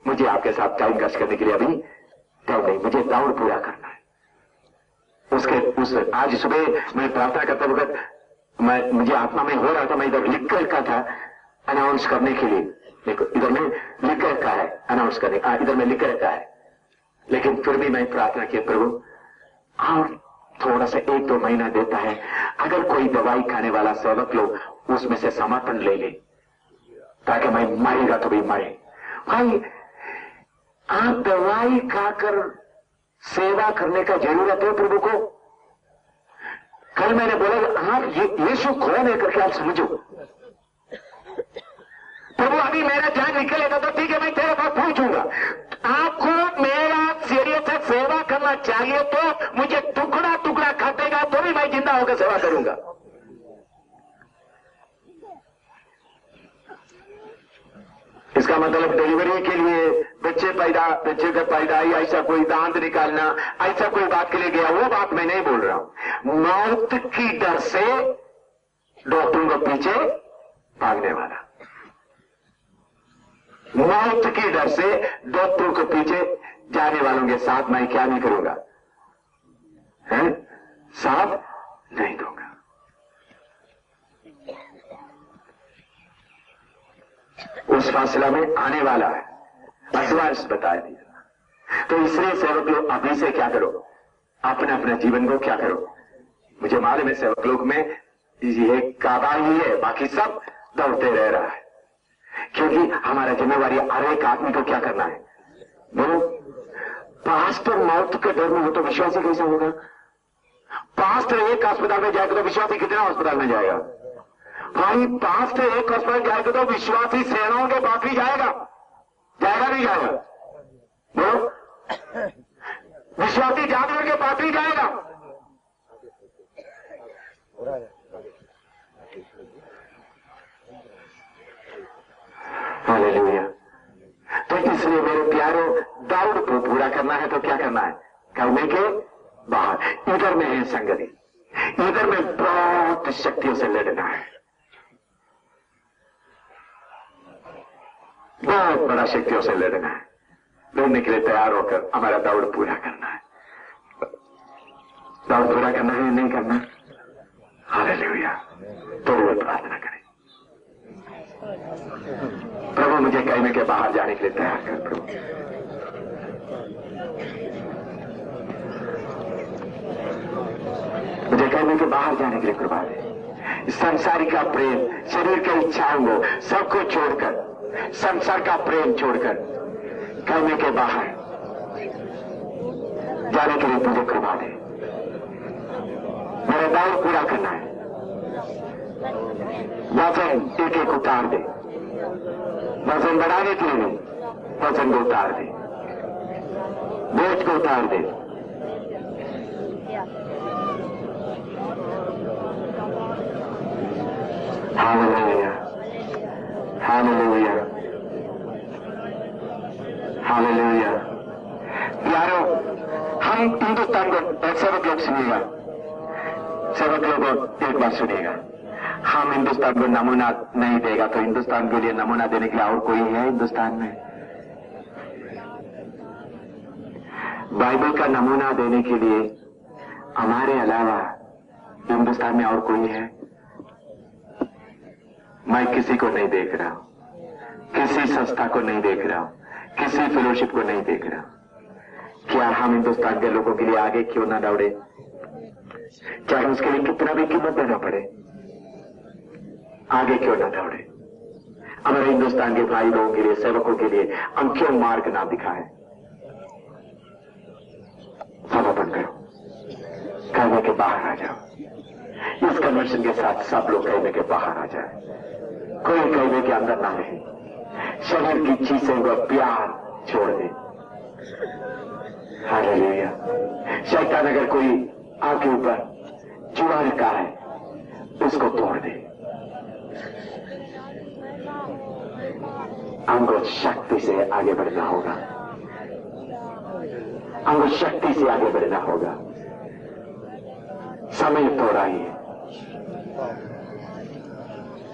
मुझे आपके साथ टाइम खर्च करने के लिए अभी टाइम नहीं, मुझे दौड़ पूरा करना है। उस आज सुबह मैं प्रार्थना करते वक्त मुझे आत्मा में हो रहा था, मैं इधर लिख कर रखा था अनाउंस करने के लिए। देखो इधर में लिख कर रखा है अनाउंस करने, इधर में लिख कर रखा है, लेकिन फिर भी मैं प्रार्थना किया प्रभु और थोड़ा सा 1-2 महीना देता है, अगर कोई दवाई खाने वाला सेवक लोग उसमें से समर्पण ले ले ताकि मैं मरेगा तो भी मरे। भाई आप दवाई खाकर सेवा करने का जरूरत है प्रभु को। कल मैंने बोला हाँ यीशु कौन है करके आप समझो। प्रभु अभी मेरा जान निकलेगा तो ठीक है, मैं तेरे पास पहुंचूंगा। आपको मेरा सीरियस से सेवा करना चाहिए तो मुझे टुकड़ा टुकड़ा काटेगा तो भी मैं जिंदा होकर सेवा करूंगा। इसका मतलब डिलीवरी के लिए बच्चे का पैदाई, ऐसा कोई दांत निकालना, ऐसा कोई बात के लिए गया, वो बात मैं नहीं बोल रहा हूं। मौत की डर से डॉक्टरों के पीछे भागने वाला, मौत की डर से डॉक्टरों के पीछे जाने वालों के साथ मैं क्या नहीं करूंगा? साथ नहीं दूंगा। उस फासला में आने वाला है, एडवांस बता दिया। तो इसलिए सेवक लोग अभी से क्या करो? अपने अपने जीवन को क्या करो। मुझे मालूम है सेवक लोग में ये काबा ही है, बाकी सब दौड़ते रह रहा है, क्योंकि हमारा जिम्मेवारी हर एक आदमी को क्या करना है। बोलो, पास्टर मौत के डर में हो तो विश्वासी कैसा होगा? पास्टर एक अस्पताल में जाएगा तो विश्वासी कितना अस्पताल में जाएगा? भाई पास्टर एक अस्पताल जाएगा तो विश्वासी सेनाओं के पास भी जाएगा, जाएगा नहीं जाएगा? बोलो, विश्वासी जानवर के पास भी जाएगा। हालेलुया। तो इसलिए मेरे प्यारों, दौड़ को पूरा करना है तो क्या करना है? करने के बाहर इधर में है संगति, इधर में बहुत शक्तियों से लड़ना है, बहुत बड़ा शक्तियों से लड़ना है। लड़ने के लिए तैयार होकर हमारा दौड़ पूरा करना है। दौड़ पूरा करना है, नहीं करना? हालेलुया। तो वो प्रार्थना करें, प्रभु मुझे कहने के बाहर जाने के लिए तैयार कर। प्रभु मुझे कहने के बाहर जाने के लिए कृपा दे। संसारी का प्रेम, शरीर की इच्छाओं को सबको छोड़कर, संसार का प्रेम छोड़कर कहने के बाहर जाने के लिए तुझे कृपा दे। मेरा दौड़ पूरा करना है। वजन एक एक उतार दे, वजन बढ़ाने के लिए नहीं, वजन को उतार दे, बोझ को उतार दे। Hallelujah, hallelujah, hallelujah. प्यारो, हम हिंदुस्तान को सेवक लोग सुनिएगा, सेवक लोग एक बार सुनिएगा। हम हिंदुस्तान को नमूना नहीं देगा तो हिंदुस्तान के लिए नमूना देने के लिए और कोई है हिंदुस्तान में? बाइबल का नमूना देने के लिए हमारे अलावा हिंदुस्तान में और कोई है? मैं किसी को नहीं देख रहा हूं, किसी संस्था को नहीं देख रहा हूं, किसी फेलोशिप को नहीं देख रहा हूं। क्या हम हिंदुस्तान के लोगों के लिए आगे क्यों ना दौड़े? चाहे उसके लिए कितना भी कीमत देना पड़े, आगे क्यों ना दौड़े? हमारे हिंदुस्तान के भाई लोगों के लिए, सेवकों के लिए हम क्यों मार्ग ना दिखाए? समर्पण करो, कहने के बाहर आ जाओ। इस कन्वर्शन के साथ सब लोग कहने के बाहर आ जाए, कोई कहने के अंदर ना रहे। शरीर की चीजें को प्यार छोड़ दे। हालेलुया। शैतान अगर कोई आपके ऊपर जुआ रखा है उसको तोड़ दे। हमको शक्ति से आगे बढ़ना होगा, हमको शक्ति से आगे बढ़ना होगा। समय थोड़ा ही है।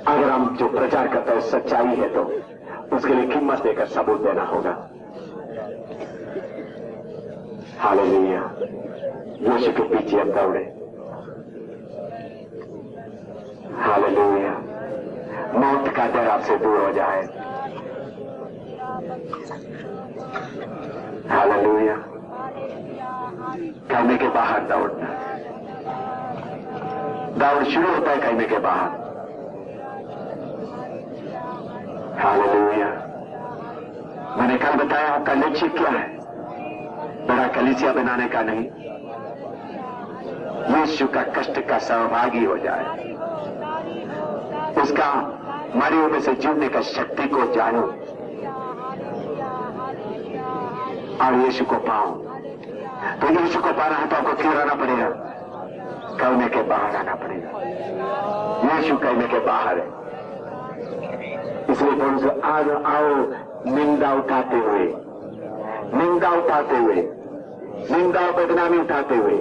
अगर हम जो प्रचार करते हैं सच्चाई है तो उसके लिए कीमत देकर सबूत देना होगा। हालेलुया। यीशु के पीछे हम दौड़े। हालेलुया। मौत का डर आपसे दूर हो जाए। हालेलुया। कहने के बाहर दौड़ना। दौड़ शुरू होता है कहने के बाहर। हालेलुया। मैंने कल बताया आपका लक्ष्य क्या है? बड़ा कलीसिया बनाने का नहीं, यीशु का कष्ट का सहभागी हो जाए, उसका मरियों में से जीवने का शक्ति को जानो और यीशु को पाओ। तो यीशु को पाना है तो आपको क्यों आना पड़ेगा? कहने के बाहर आना पड़ेगा। यीशु कहने के बाहर है। इसलिए कौन से आज आओ निंदा उठाते हुए, निंदा उठाते हुए, निंदा बदनामी उठाते हुए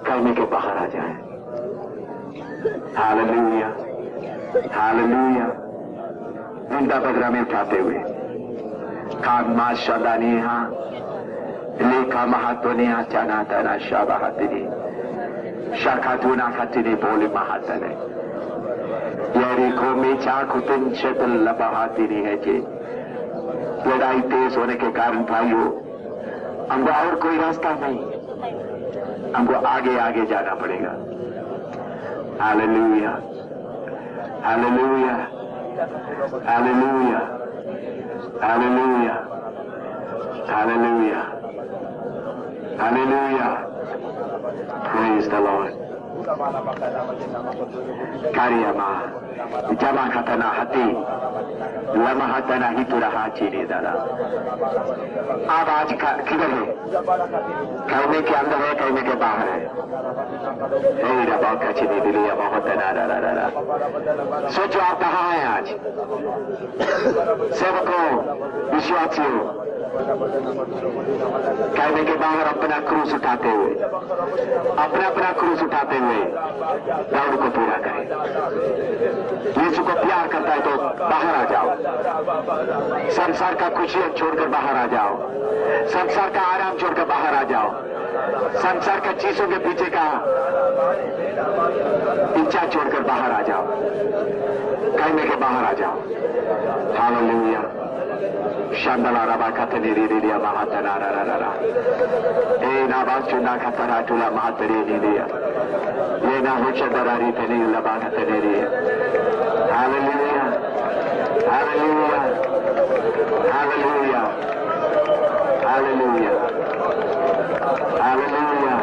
कहने के बाहर आ जाए। Hallelujah, hallelujah. निंदा बदनामी उठाते हुए कान मा शदानी लेखा महात्वने चाना तना शाबाहतिनी शाखातुना खतिनी बोली महातने यरीको में चाकुतिन शतल लबाहतिनी है जे लड़ाई तेज होने के कारण भाइयों, हमको और कोई रास्ता नहीं, हमको आगे आगे जाना पड़ेगा। Hallelujah, hallelujah, hallelujah, hallelujah, hallelujah, hallelujah. Praise the Lord. Karyama jama katana hati lama hatana hituraha chini dada। अब आज किधर है? कहने के अंदर है, कहने के बाहर है। बहुत अच्छी नहीं दिली बहुत है। सोचो आप कहाँ हैं आज? सेवकों, विश्वासियों, कहने के बाहर अपना क्रूस उठाते हुए, अपना क्रूस उठाते हुए दौड़ को पूरा करें। यीशु को प्यार करता है तो बाहर आ जाओ। संसार का खुशियां छोड़कर बाहर आ जाओ। संसार का आराम छोड़कर बाहर आ जाओ। संसार का चीजों के पीछे का इच्छा छोड़कर बाहर आ जाओ। कहने के बाहर आ जाओ। हालेलुया। शांदला रबा कतने रिरिया महातना रा ए ना बाचुना कतरा टुला महातरी रिरिया ये ना हो चदरारी तनी लबा कतने रिया। Hallelujah, hallelujah, hallelujah, hallelujah, hallelujah.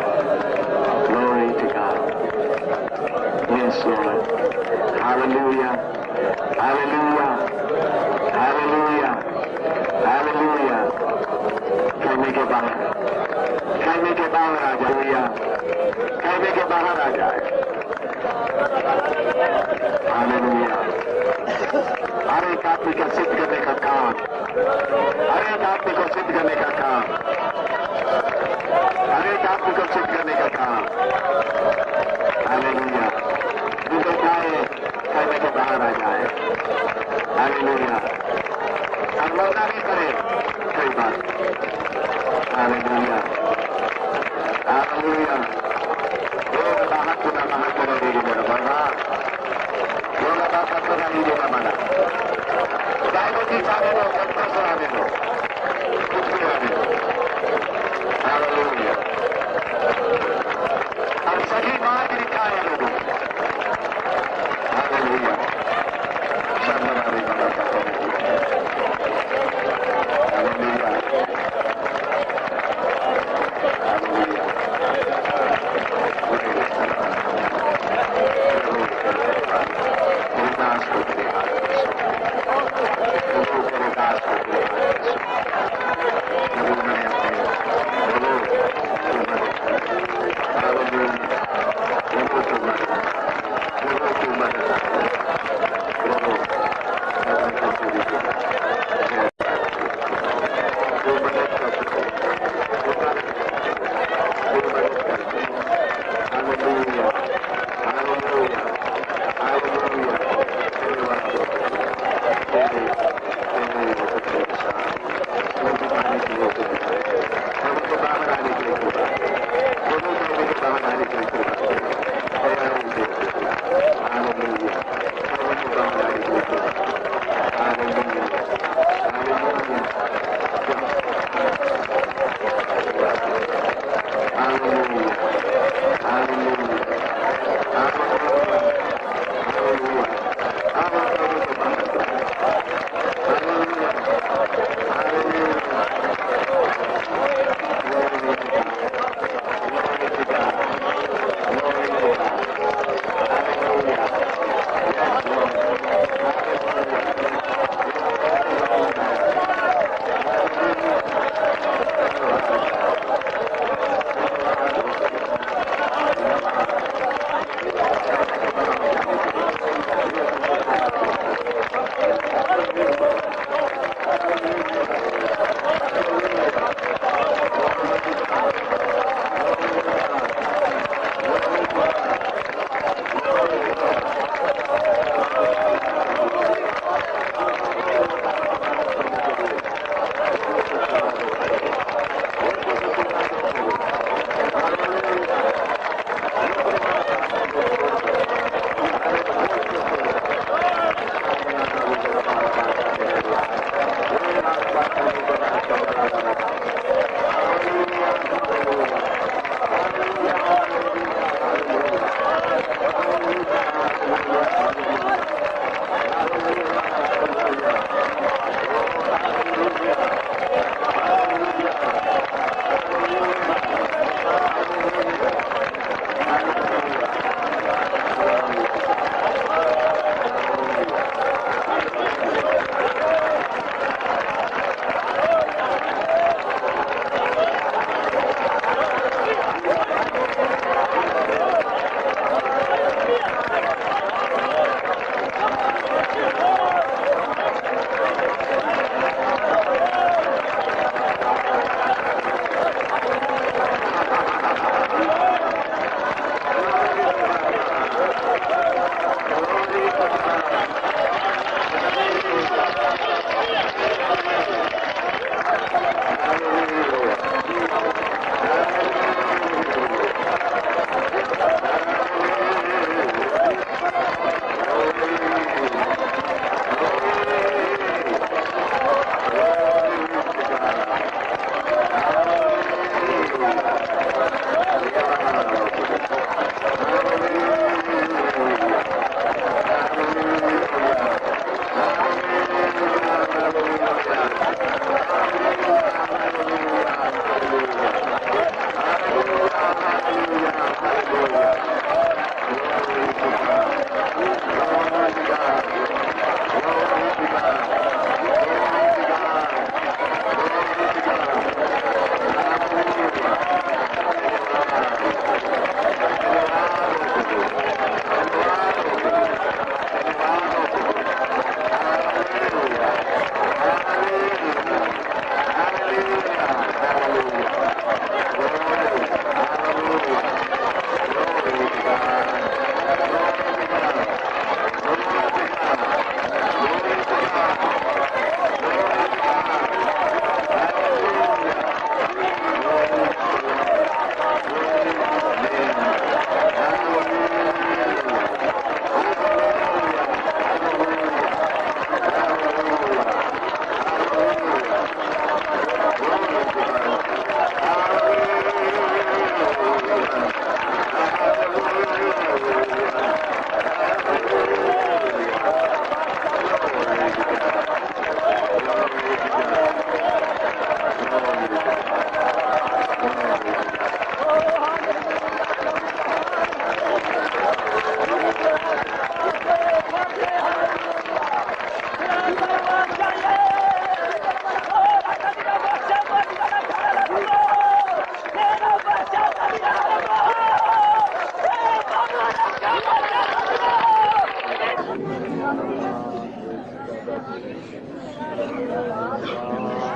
Glory to God. Yes, Lord. Hallelujah, hallelujah, hallelujah, hallelujah। कहने के बाहर आ जाए, कहने के बाहर आ जाए। हालेलुया। हर एक आदमी को सिद्ध करने का काम, हर एक आदमी को सिद्ध करने का काम, हर एक आदमी को सिद्ध करने का काम। हालेलुया। मुझे जाए, कहने के बाहर आ जाए। हालेलुया। अवमानना नहीं करे कोई बात। Hallelujah, hallelujah. योग बाहर पुनः बाहर करे देगी मेरा बड़ा योग बाहर पुनः नहीं देगा माना। चाहे वो चीज आने दो, सबको सुनाने दो, कुछ भी आने दो। हालेलुया। अब सभी बात दिखाए लोगों। हालेलुया। शर्मनारी बाबा का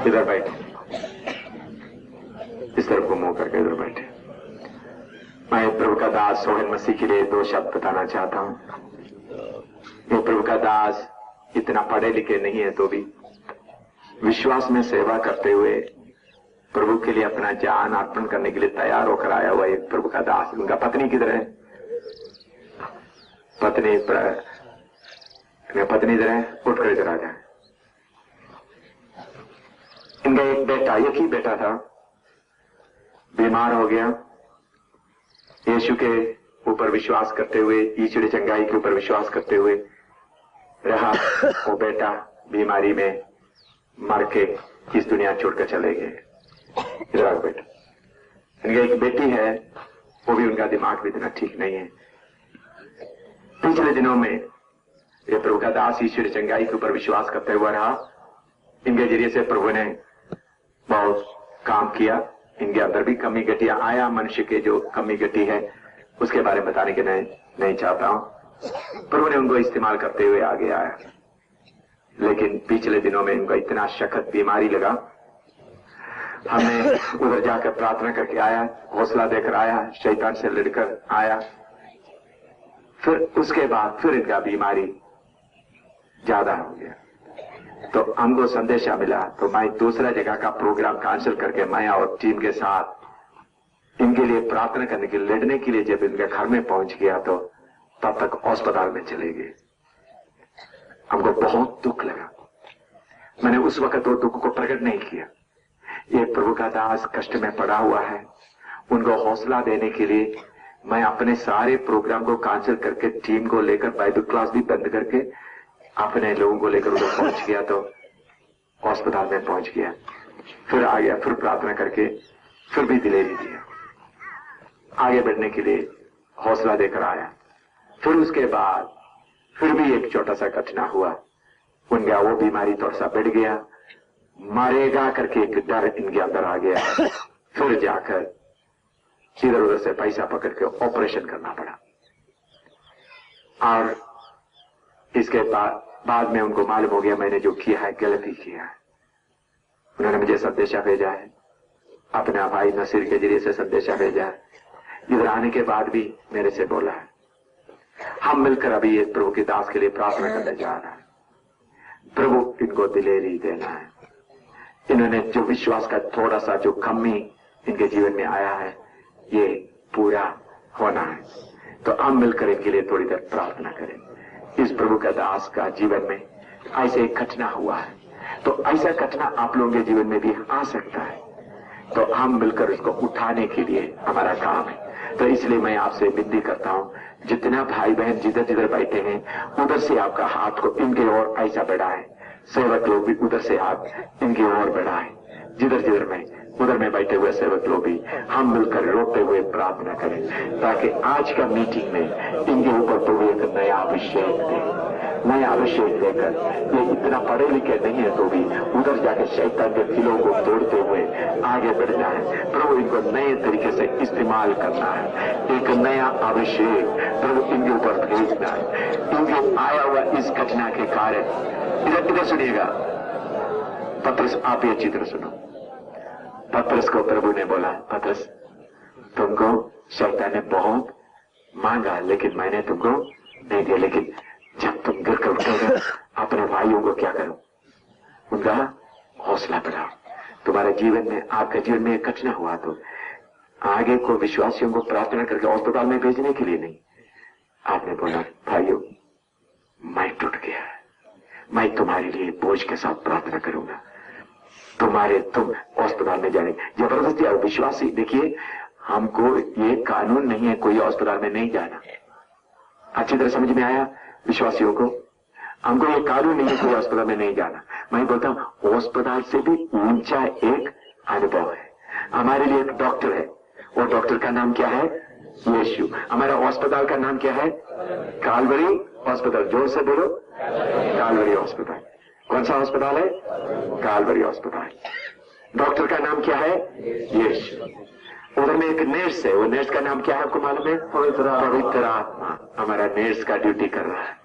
इधर बैठे, इस तरफ को मुंह करके इधर बैठे। मैं प्रभु का दास सोहन मसीह के लिए 2 शब्द बताना चाहता हूं। ये प्रभु का दास इतना पढ़े लिखे नहीं है तो भी विश्वास में सेवा करते हुए प्रभु के लिए अपना जान अर्पण करने के लिए तैयार होकर आया हुआ एक प्रभु का दास। उनका पत्नी किधर है? पत्नी इधर है, उठकर इधर आ जाए। इनका एक बेटा, एक ही बेटा था, बीमार हो गया। यीशु के ऊपर विश्वास करते हुए, ईश्वरी चंगाई के ऊपर विश्वास करते हुए रहा। वो बेटा बीमारी में मर के इस दुनिया छोड़कर चले गए। इधर आओ बेटा। इनकी एक बेटी है, वो भी उनका दिमाग भी इतना ठीक नहीं है। पिछले दिनों में ये प्रभु का दास ईश्वरी चंगाई के ऊपर विश्वास करते हुआ रहा। इनके जरिए से प्रभु ने बहुत काम किया। इनके अंदर भी कमी घटिया आया। मनुष्य के जो कमी घटी है उसके बारे में बताने के नहीं चाहता हूं। प्रभु ने उनको इस्तेमाल करते हुए आगे आया। लेकिन पिछले दिनों में इनको इतना सख्त बीमारी लगा। हमने उधर जाकर प्रार्थना करके आया, हौसला देकर आया, शैतान से लड़कर आया। फिर उसके बाद फिर इनका बीमारी ज्यादा हो गया। तो हमको संदेशा मिला, तो मैं दूसरा जगह का प्रोग्राम कैंसिल करके मैं और टीम के साथ इनके लिए प्रार्थना करने के लिए, लड़ने के लिए जब इनके घर में पहुंच गया तो तब तक अस्पताल में चले गए। हमको बहुत दुख लगा। मैंने उस वक्त वो दुख को प्रकट नहीं किया। ये प्रभु का दास कष्ट में पड़ा हुआ है, उनको हौसला देने के लिए मैं अपने सारे प्रोग्राम को कैंसिल करके टीम को लेकर बाइबल क्लास भी बंद करके अपने लोगों को लेकर उधर पहुंच गया। तो अस्पताल में पहुंच गया, फिर आ गया, फिर प्रार्थना करके फिर भी दिलेरी दिया, आगे बढ़ने के लिए हौसला देकर आया। फिर उसके बाद फिर भी एक छोटा सा घटना हुआ। उनका वो बीमारी थोड़ा सा बढ़ गया, मारेगा करके एक डर इनके अंदर आ गया। फिर जाकर इधर उधर से पैसा पकड़ के ऑपरेशन करना पड़ा। और इसके बाद में उनको मालूम हो गया मैंने जो किया है गलती किया है। उन्होंने मुझे संदेशा भेजा है, अपने भाई नसीर के जरिए से संदेशा भेजा है। इधर आने के बाद भी मेरे से बोला है, हम मिलकर अभी ये प्रभु के दास के लिए प्रार्थना करने जा रहा है। प्रभु इनको दिलेरी देना है। इन्होंने जो विश्वास का थोड़ा सा जो कमी इनके जीवन में आया है ये पूरा होना है। तो हम मिलकर इनके लिए थोड़ी देर प्रार्थना करें। इस प्रभु का दास का जीवन में ऐसे एक घटना हुआ है, तो ऐसा घटना आप लोगों के जीवन में भी आ सकता है। तो हम मिलकर उसको उठाने के लिए हमारा काम है। तो इसलिए मैं आपसे विनती करता हूं, जितना भाई बहन जिधर जिधर बैठे हैं उधर से आपका हाथ को इनके ओर ऐसा बढ़ाएं। सेवक लोग भी उधर से हाथ इनकी ओर बढ़ाएं। जिधर जिधर में उधर में बैठे हुए सेवक लोग भी हम मिलकर रोते हुए प्रार्थना करें, ताकि आज का मीटिंग में इनके ऊपर प्रभु एक नया अभिषेक दे। नया अभिषेक देकर ये इतना पढ़े लिखे नहीं है तो भी उधर जाके शैतान के किलों को तोड़ते हुए आगे बढ़ना है। प्रभु इनको नए तरीके से इस्तेमाल करना है। एक नया अभिषेक प्रभु इनके ऊपर भेजना है। इनके आया हुआ इस घटना के कारण इधर सुनिएगा, पत्रस आप ही अच्छी तरह सुनो। पत्रस को प्रभु ने बोला, पत्रस तुमको शैतान ने बहुत मांगा लेकिन मैंने तुमको नहीं दिया, लेकिन जब तुम गिर कर उठोगे अपने भाइयों को क्या करो, उनका हौसला बढ़ाओ। तुम्हारे जीवन में, आपके जीवन में एक घटना हुआ तो आगे को विश्वासियों को प्रार्थना करके अस्पताल में भेजने के लिए नहीं, आपने बोला भाइयों मैं टूट गया, मैं तुम्हारे लिए बोझ के साथ प्रार्थना करूंगा, तुम अस्पताल में जाने जबरदस्ती और विश्वासी। देखिए हमको ये कानून नहीं है कोई अस्पताल में नहीं जाना। अच्छी तरह समझ में आया विश्वासियों को? हमको ये कानून नहीं है कोई अस्पताल में नहीं जाना। मैं बोलता हूँ अस्पताल से भी ऊंचा एक अनुभव है। हमारे लिए एक डॉक्टर है, वो डॉक्टर का नाम क्या है? यीशु। हमारा अस्पताल का नाम क्या है? कालवरी अस्पताल। जोर से बोलो, कालवरी अस्पताल। कौन सा अस्पताल है? कालवरी अस्पताल। डॉक्टर का नाम क्या है? यीशु। उधर में एक नर्स है, वो नर्स का नाम क्या है आपको मालूम है? पवित्र आत्मा। हमारा नर्स का ड्यूटी कर रहा है।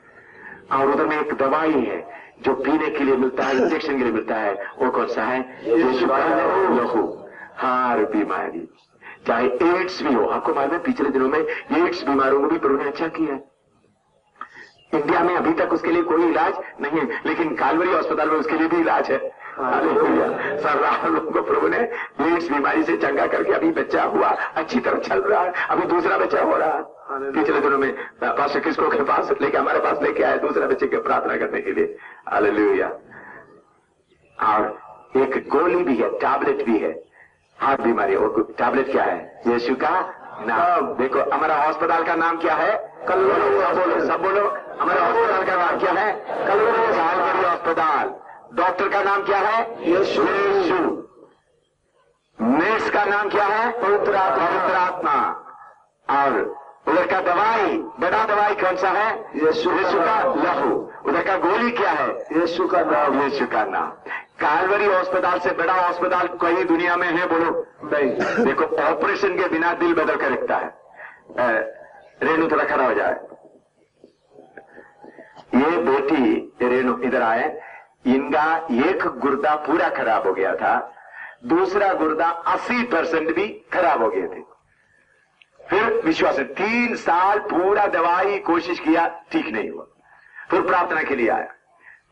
और उधर में एक दवाई है जो पीने के लिए मिलता है, इंजेक्शन के लिए मिलता है। वो कौन सा है? यीशु का लहू। हर बीमारी, चाहे एड्स भी हो, आपको मालूम है पिछले दिनों में एड्स बीमारों को भी प्रभु ने अच्छा किया है। इंडिया में अभी तक उसके लिए कोई इलाज नहीं है, लेकिन कालवरी अस्पताल में उसके लिए भी इलाज है। हालेलुया। लोगों को प्रभु ने एड्स बीमारी से चंगा करके अभी बच्चा हुआ, अच्छी तरह चल रहा है, अभी दूसरा बच्चा हो रहा है। पिछले दिनों में पास्टर किसको के पास लेके हमारे पास लेके आए दूसरा बच्चे की प्रार्थना करने के लिए। हालेलुया। और एक गोली भी है, टैबलेट भी है हर बीमारी। और टैबलेट क्या है? यीशु का नाम। देखो हमारा अस्पताल का नाम क्या है? कलवरी। सब बोलो, हमारे अस्पताल का नाम क्या है? कलवरी अस्पताल। डॉक्टर का नाम क्या है? यीशु। नर्स का नाम क्या है? पवित्र आत्मा। और उधर का दवाई, बड़ा दवाई कौन सा है? यीशु का लहू। उधर का गोली क्या है? यीशु का नाम। यीशु का नाम। कालवरी अस्पताल से बड़ा अस्पताल कोई दुनिया में है? बोलो नहीं। देखो ऑपरेशन के बिना दिल बदल कर रखता है। रेणु थोड़ा खड़ा हो जाए। ये बेटी रेणु इधर आए, इनका एक गुर्दा पूरा खराब हो गया था, दूसरा गुर्दा 80% भी खराब हो गए थे। फिर विश्वास है 3 साल पूरा दवाई कोशिश किया, ठीक नहीं हुआ। फिर प्रार्थना के लिए आया।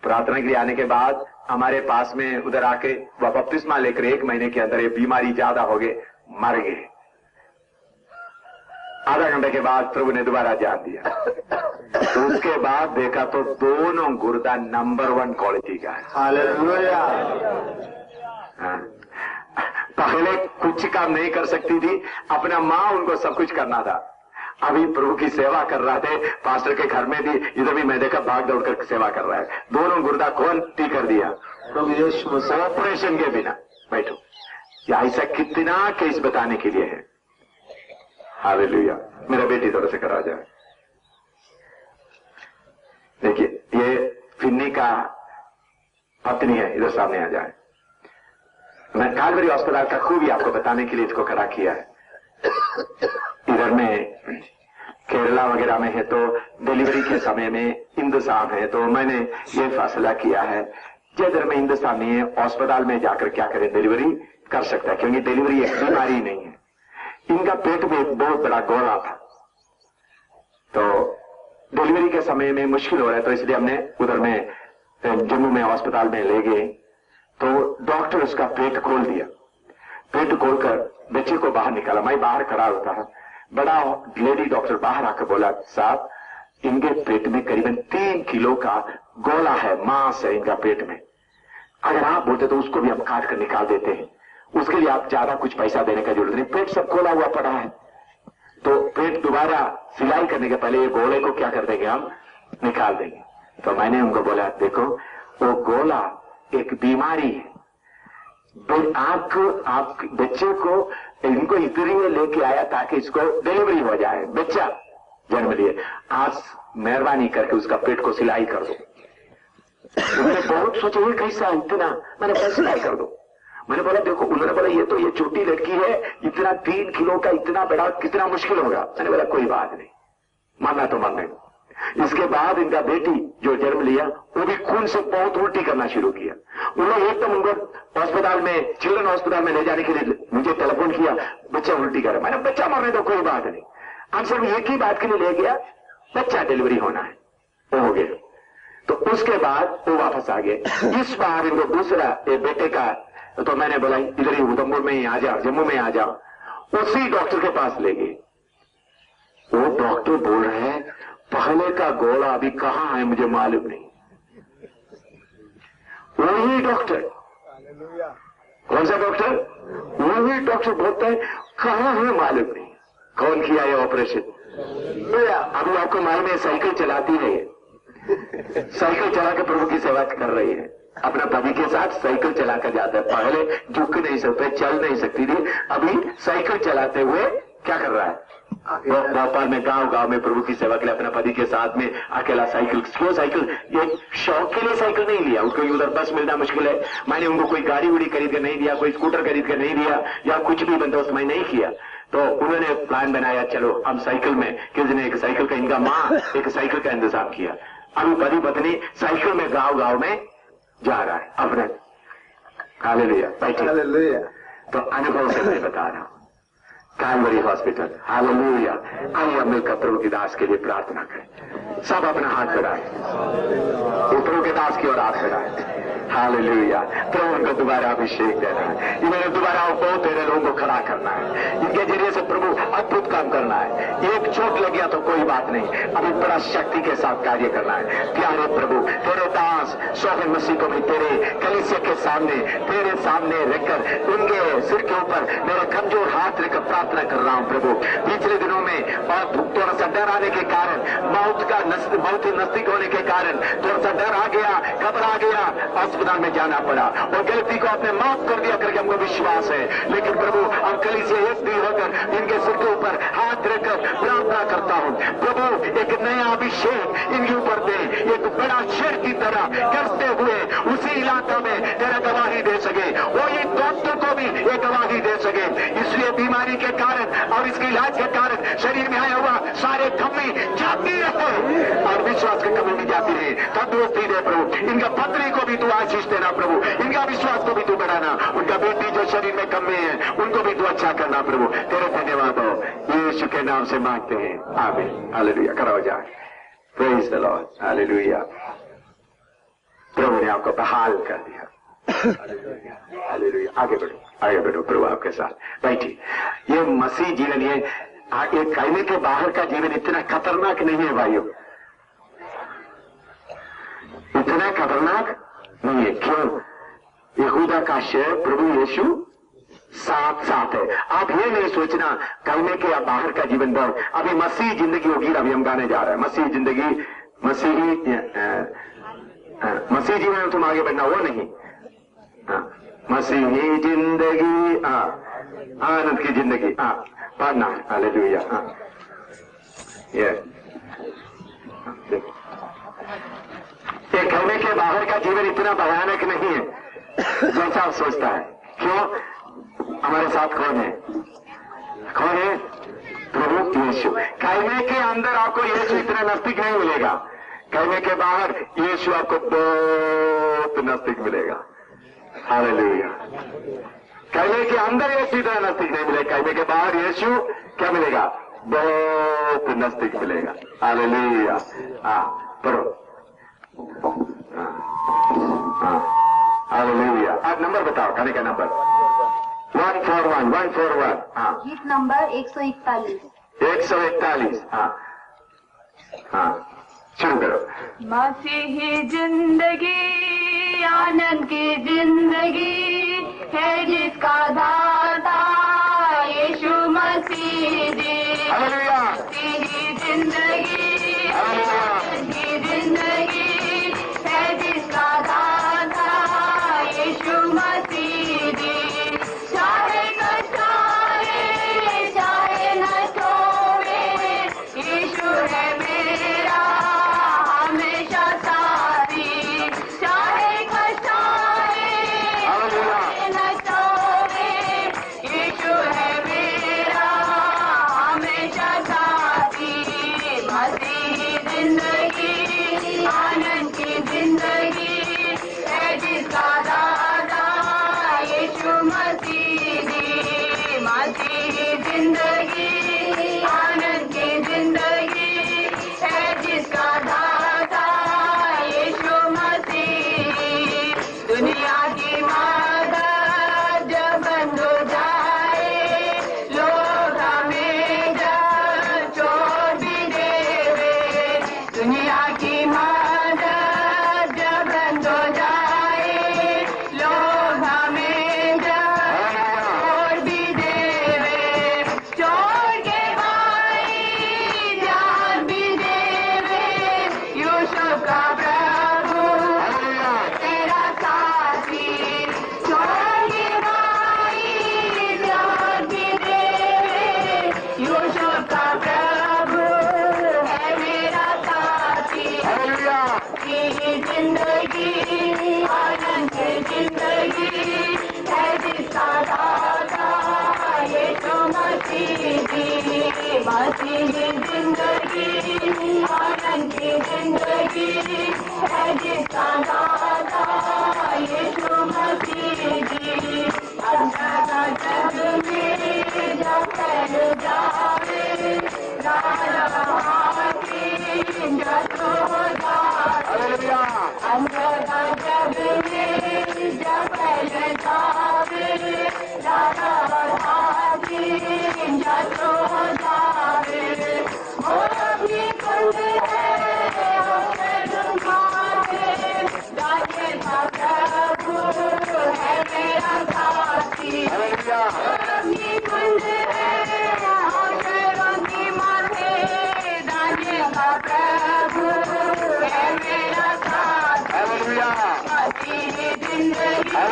प्रार्थना के लिए आने के बाद हमारे पास में उधर आके वह बपतिस्मा लेकर 1 महीने के अंदर ये बीमारी ज्यादा हो गए, मर गए। आधा घंटे के बाद प्रभु ने दोबारा जान दिया। तो उसके बाद देखा तो दोनों गुर्दा नंबर 1 क्वालिटी का है। हालेलुया। पहले कुछ काम नहीं कर सकती थी, अपना माँ उनको सब कुछ करना था। अभी प्रभु की सेवा कर रहे थे, पास्टर के घर में भी, इधर भी मैं देखा भाग दौड़ कर सेवा कर रहा है। दोनों गुर्दा कौन ठीक कर दिया? प्रभु यीशु मसीह। ऑपरेशन के बिना। बैठो। ऐसा कितना केस बताने के लिए है। हालेलुया। मेरा बेटी थोड़ा से करा जाए। देखिए ये फिन्नी का पत्नी है, इधर सामने आ जाए। मैं कालवरी अस्पताल का खूबी आपको बताने के लिए इसको खड़ा किया है। इधर में केरला वगैरह में है तो डिलीवरी के समय में इंतजाम है, तो मैंने ये फैसला किया है जिधर में इंतजाम नहीं है अस्पताल में जाकर क्या करें, डिलीवरी कर सकता है, क्योंकि डिलीवरी एक बीमारी नहीं है। इनका पेट में एक बहुत बड़ा गोला था, तो डिलीवरी के समय में मुश्किल हो रहा है, तो इसलिए हमने उधर में जम्मू में अस्पताल में ले गए। तो डॉक्टर उसका पेट खोल दिया। पेट खोलकर बच्चे को बाहर निकाला। मैं बाहर खड़ा होता है, बड़ा लेडी डॉक्टर बाहर आकर बोला, साहब इनके पेट में करीबन 3 किलो का गोला है, मांस है इनका पेट में। अगर आप बोलते तो उसको भी हम काट कर निकाल देते हैं, उसके लिए आप ज्यादा कुछ पैसा देने का जरूरत नहीं, पेट सब खोला हुआ पड़ा है। तो पेट दोबारा सिलाई करने के पहले ये गोले को क्या कर देंगे, हम निकाल देंगे। तो मैंने उनको बोला, देखो वो गोला एक बीमारी है, आप बच्चे को इनको इसलिए लेके आया ताकि इसको डिलीवरी हो जाए, बच्चा जन्म लिए। आज मेहरबानी करके उसका पेट को सिलाई कर दो। उन्होंने बहुत सोचा ये कैसा इतना, मैंने कहा सिलाई कर दो। मैंने बोला देखो, उन्होंने बोला ये तो ये छोटी लड़की है, इतना 3 किलो का इतना बड़ा कितना मुश्किल होगा। मैंने बोला कोई बात नहीं, मानना तो मानने। इसके बाद इनका बेटी जो जन्म लिया वो भी खून से बहुत उल्टी करना शुरू किया। उन्होंने एकदम उनको अस्पताल में, चिल्ड्रन हॉस्पिटल में ले जाने के लिए मुझे टेलीफोन किया, बच्चा उल्टी कर। मैंने बच्चा मरने तो कोई बात नहीं, आंसर एक ही बात के लिए ले गया, बच्चा डिलीवरी होना है, वो हो गया। तो उसके बाद वो वापस आ गए। इस बार इनको दूसरा बेटे का, तो मैंने बोला इधर ही उधमपुर में ही आ जाओ, जम्मू में आ जाओ। उसी डॉक्टर के पास ले गए। वो डॉक्टर बोल रहे हैं पहले का गोला अभी कहां है मुझे मालूम नहीं। वही डॉक्टर, कौन सा डॉक्टर? वही डॉक्टर बोलते हैं कहां है मालूम नहीं। कौन किया ये ऑपरेशन? अभी आपको मालूम है साइकिल चलाती है, साइकिल चला के प्रभु की सेवा कर रही है, अपना पति के साथ साइकिल चलाकर जाता है। पहले झुक नहीं सकते, चल नहीं सकती थी, अभी साइकिल चलाते हुए क्या कर रहा है, भोपाल में गांव में प्रभु की सेवा के लिए अपना पति के साथ में अकेला साइकिल। क्यों साइकिल? ये शौक के लिए साइकिल नहीं लिया, उसको उधर बस मिलना मुश्किल है। मैंने उनको कोई गाड़ी उड़ी खरीद कर नहीं दिया, कोई स्कूटर खरीद कर नहीं दिया, या कुछ भी बंदोबस्त मैं नहीं किया। तो उन्होंने प्लान बनाया, चलो हम साइकिल में, किसी ने एक साइकिल का, इनका माँ एक साइकिल का इंतजाम किया। अभी पति पत्नी साइकिल में गांव में जा रहा है अपने। हालेलुया, बैठिए। तो अनुभव से मैं बता रहा हूं, कैलवरी हॉस्पिटल। हालेलुया। आइए अब मिलकर प्रभु के दास के लिए प्रार्थना करें। सब अपना हाथ बढ़ाए, प्रभु के दास की ओर हाथ बढ़ाए। हालेलुया। प्रभु उनको दोबारा अभिषेक देना है, इन्हें दोबारा बहुत तेरे लोगों को खड़ा करना है, इनके जरिए से प्रभु अद्भुत काम करना है। एक चोट लग गया तो कोई बात नहीं, अभी बड़ा शक्ति के साथ कार्य करना है। प्यारे प्रभु, तेरे दास सोहन मसीह को भी तेरे कलीसिया के सामने, तेरे सामने रखकर उनके सिर के ऊपर मेरे कमजोर हाथ रखकर प्रार्थना कर रहा हूं प्रभु। पिछले दिनों में और थोड़ा सा डर आने के कारण, मौत ही नजदीक होने के कारण थोड़ा सा डर आ गया, घबरा गया, अस्पताल में जाना पड़ा और गलती को आपने माफ कर दिया करके हमको विश्वास है। लेकिन प्रभु अब कली से एक दी होकर इनके सिर के ऊपर हाथ रखकर प्रार्थना करता हूं प्रभु, एक नया अभिषेक इनके ऊपर दे, एक बड़ा शेर की तरह करते हुए उसी इलाका में तेरा गवाही दे सके, वही डॉक्टर को भी ये गवाही दे सके। इसलिए बीमारी के कारण और इसके इलाज के कारण शरीर में आया हुआ सारे कमी जाती रहे और विश्वास की कमी भी जाती रहे। तंदुरुस्ती दे प्रभु, इनका पत्नी को भी तू आशीष देना प्रभु, इनका विश्वास को भी तू बढ़ाना, उनका बेटी जो शरीर में कमी है उनको भी तू अच्छा करना प्रभु। तेरे धन्यवाद हो, यीशु के नाम से मांगते हैं, आमीन। हालेलुया। करो जाए, प्रेज द लॉर्ड। हालेलुया। प्रभु ने आपको बहाल कर दिया। हालेलुया। आगे बढ़ो, आगे बढ़ो, प्रभु आपके साथ। बैठिए। ये मसीह जीवन, ये कहने के बाहर का जीवन इतना खतरनाक नहीं है भाइयों, इतना खतरनाक नहीं है। क्यों? यहूदा का शहर प्रभु यीशु साथ साथ है। आप ये नहीं सोचना कहने के बाहर का जीवन दो, अभी मसीह जिंदगी होगी। अभी हम गाने जा रहे हैं मसीह जिंदगी, मसीह जीवन में तुम आगे बढ़ना, वो नहीं। मसीही जिंदगी, आनंद की जिंदगी पढ़ना है। हालेलुया। ये कहने के बाहर का जीवन इतना भयानक नहीं है जैसा आप सोचता है। क्यों? हमारे साथ कौन है? कौन है? प्रभु यीशु। कहने के अंदर आपको यीशु इतना नजदीक नहीं मिलेगा, कहने के बाहर यीशु आपको बहुत नजदीक मिलेगा। हालेलुया। कहने के अंदर यीशु इतना नजदीक नहीं मिलेगा, कहने के बाहर यीशु क्या मिलेगा? बहुत नजदीक मिलेगा। हालेलुया। पढ़ो। हालेलुया। आप नंबर बताओ, कहने का नंबर 141। गीत नंबर 141। 141। शुरू करो। मसीही जिंदगी आनंद की जिंदगी है जिसका दाता यीशु मसीह जी। हालेलुया। मसीही जिंदगी आनंद की जिंदगी है जिसका दाता यीशु मसीह जी। चाहे कष्ट आए चाहे न छोड़े, यीशु है मेरा हमेशा साथी। चाहे कष्ट आए चाहे न छोड़े,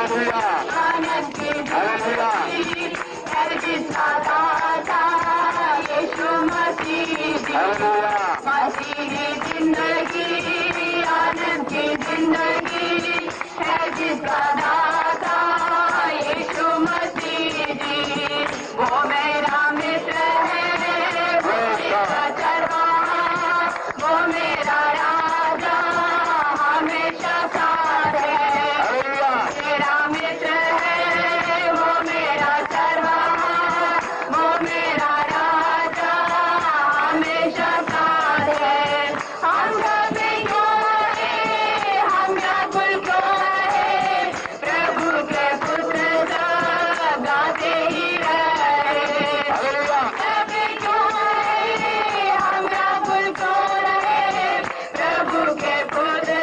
आनंद की जिंदगी है जिसका दाता यीशु मसीह मसीही जिंदगी आनंद की जिंदगी है जिसका दाता यीशु मसीह वो मेरा मित्र है वो मेरा चरवाहा वो मेरा राजा हमेशा साथ है मेरा मित्र है वो मेरा चरवाहा वो मेरा राजा हमेशा साथ है हम गाते क्यों है हम व्याकुल क्यों है प्रभु के पुत्र गाते ही रहे गाते क्यों है हम व्याकुल क्यों रहे प्रभु के पुत्र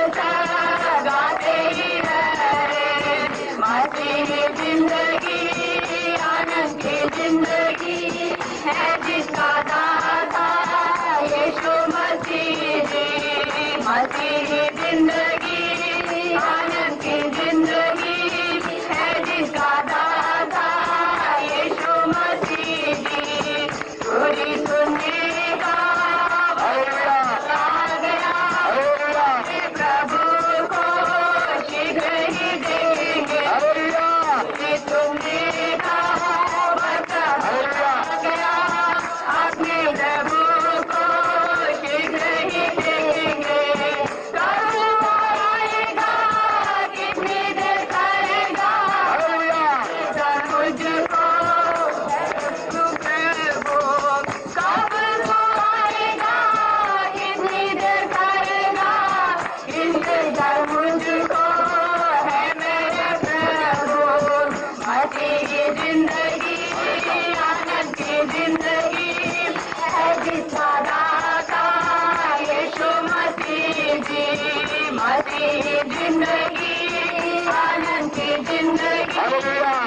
गाते ही रहे मसीही जिंदगी आनंद की जिंदगी है जिसका दाता यीशु मसीह मसीही जिंदगी आनंद की जिंदगी है जिसका दाता यीशु मसीह पूरी सुनने का आ गया प्रभु को शीघ्र ही देंगे पूरी सुनने का वक्त आ गया अपने प्रभु को शीघ्र ही देंगे प्रभु आएगा कितनी देर करेगा मुझको प्रभु कब वो आएगा कितनी देर करेगा इंतजार मुझको है मेरे प्रभु मसीही जिंदगी आनंद की जिंदगी है जिसका दाता यीशु मसीह मसीही जिंदगी आनंद की जिंदगी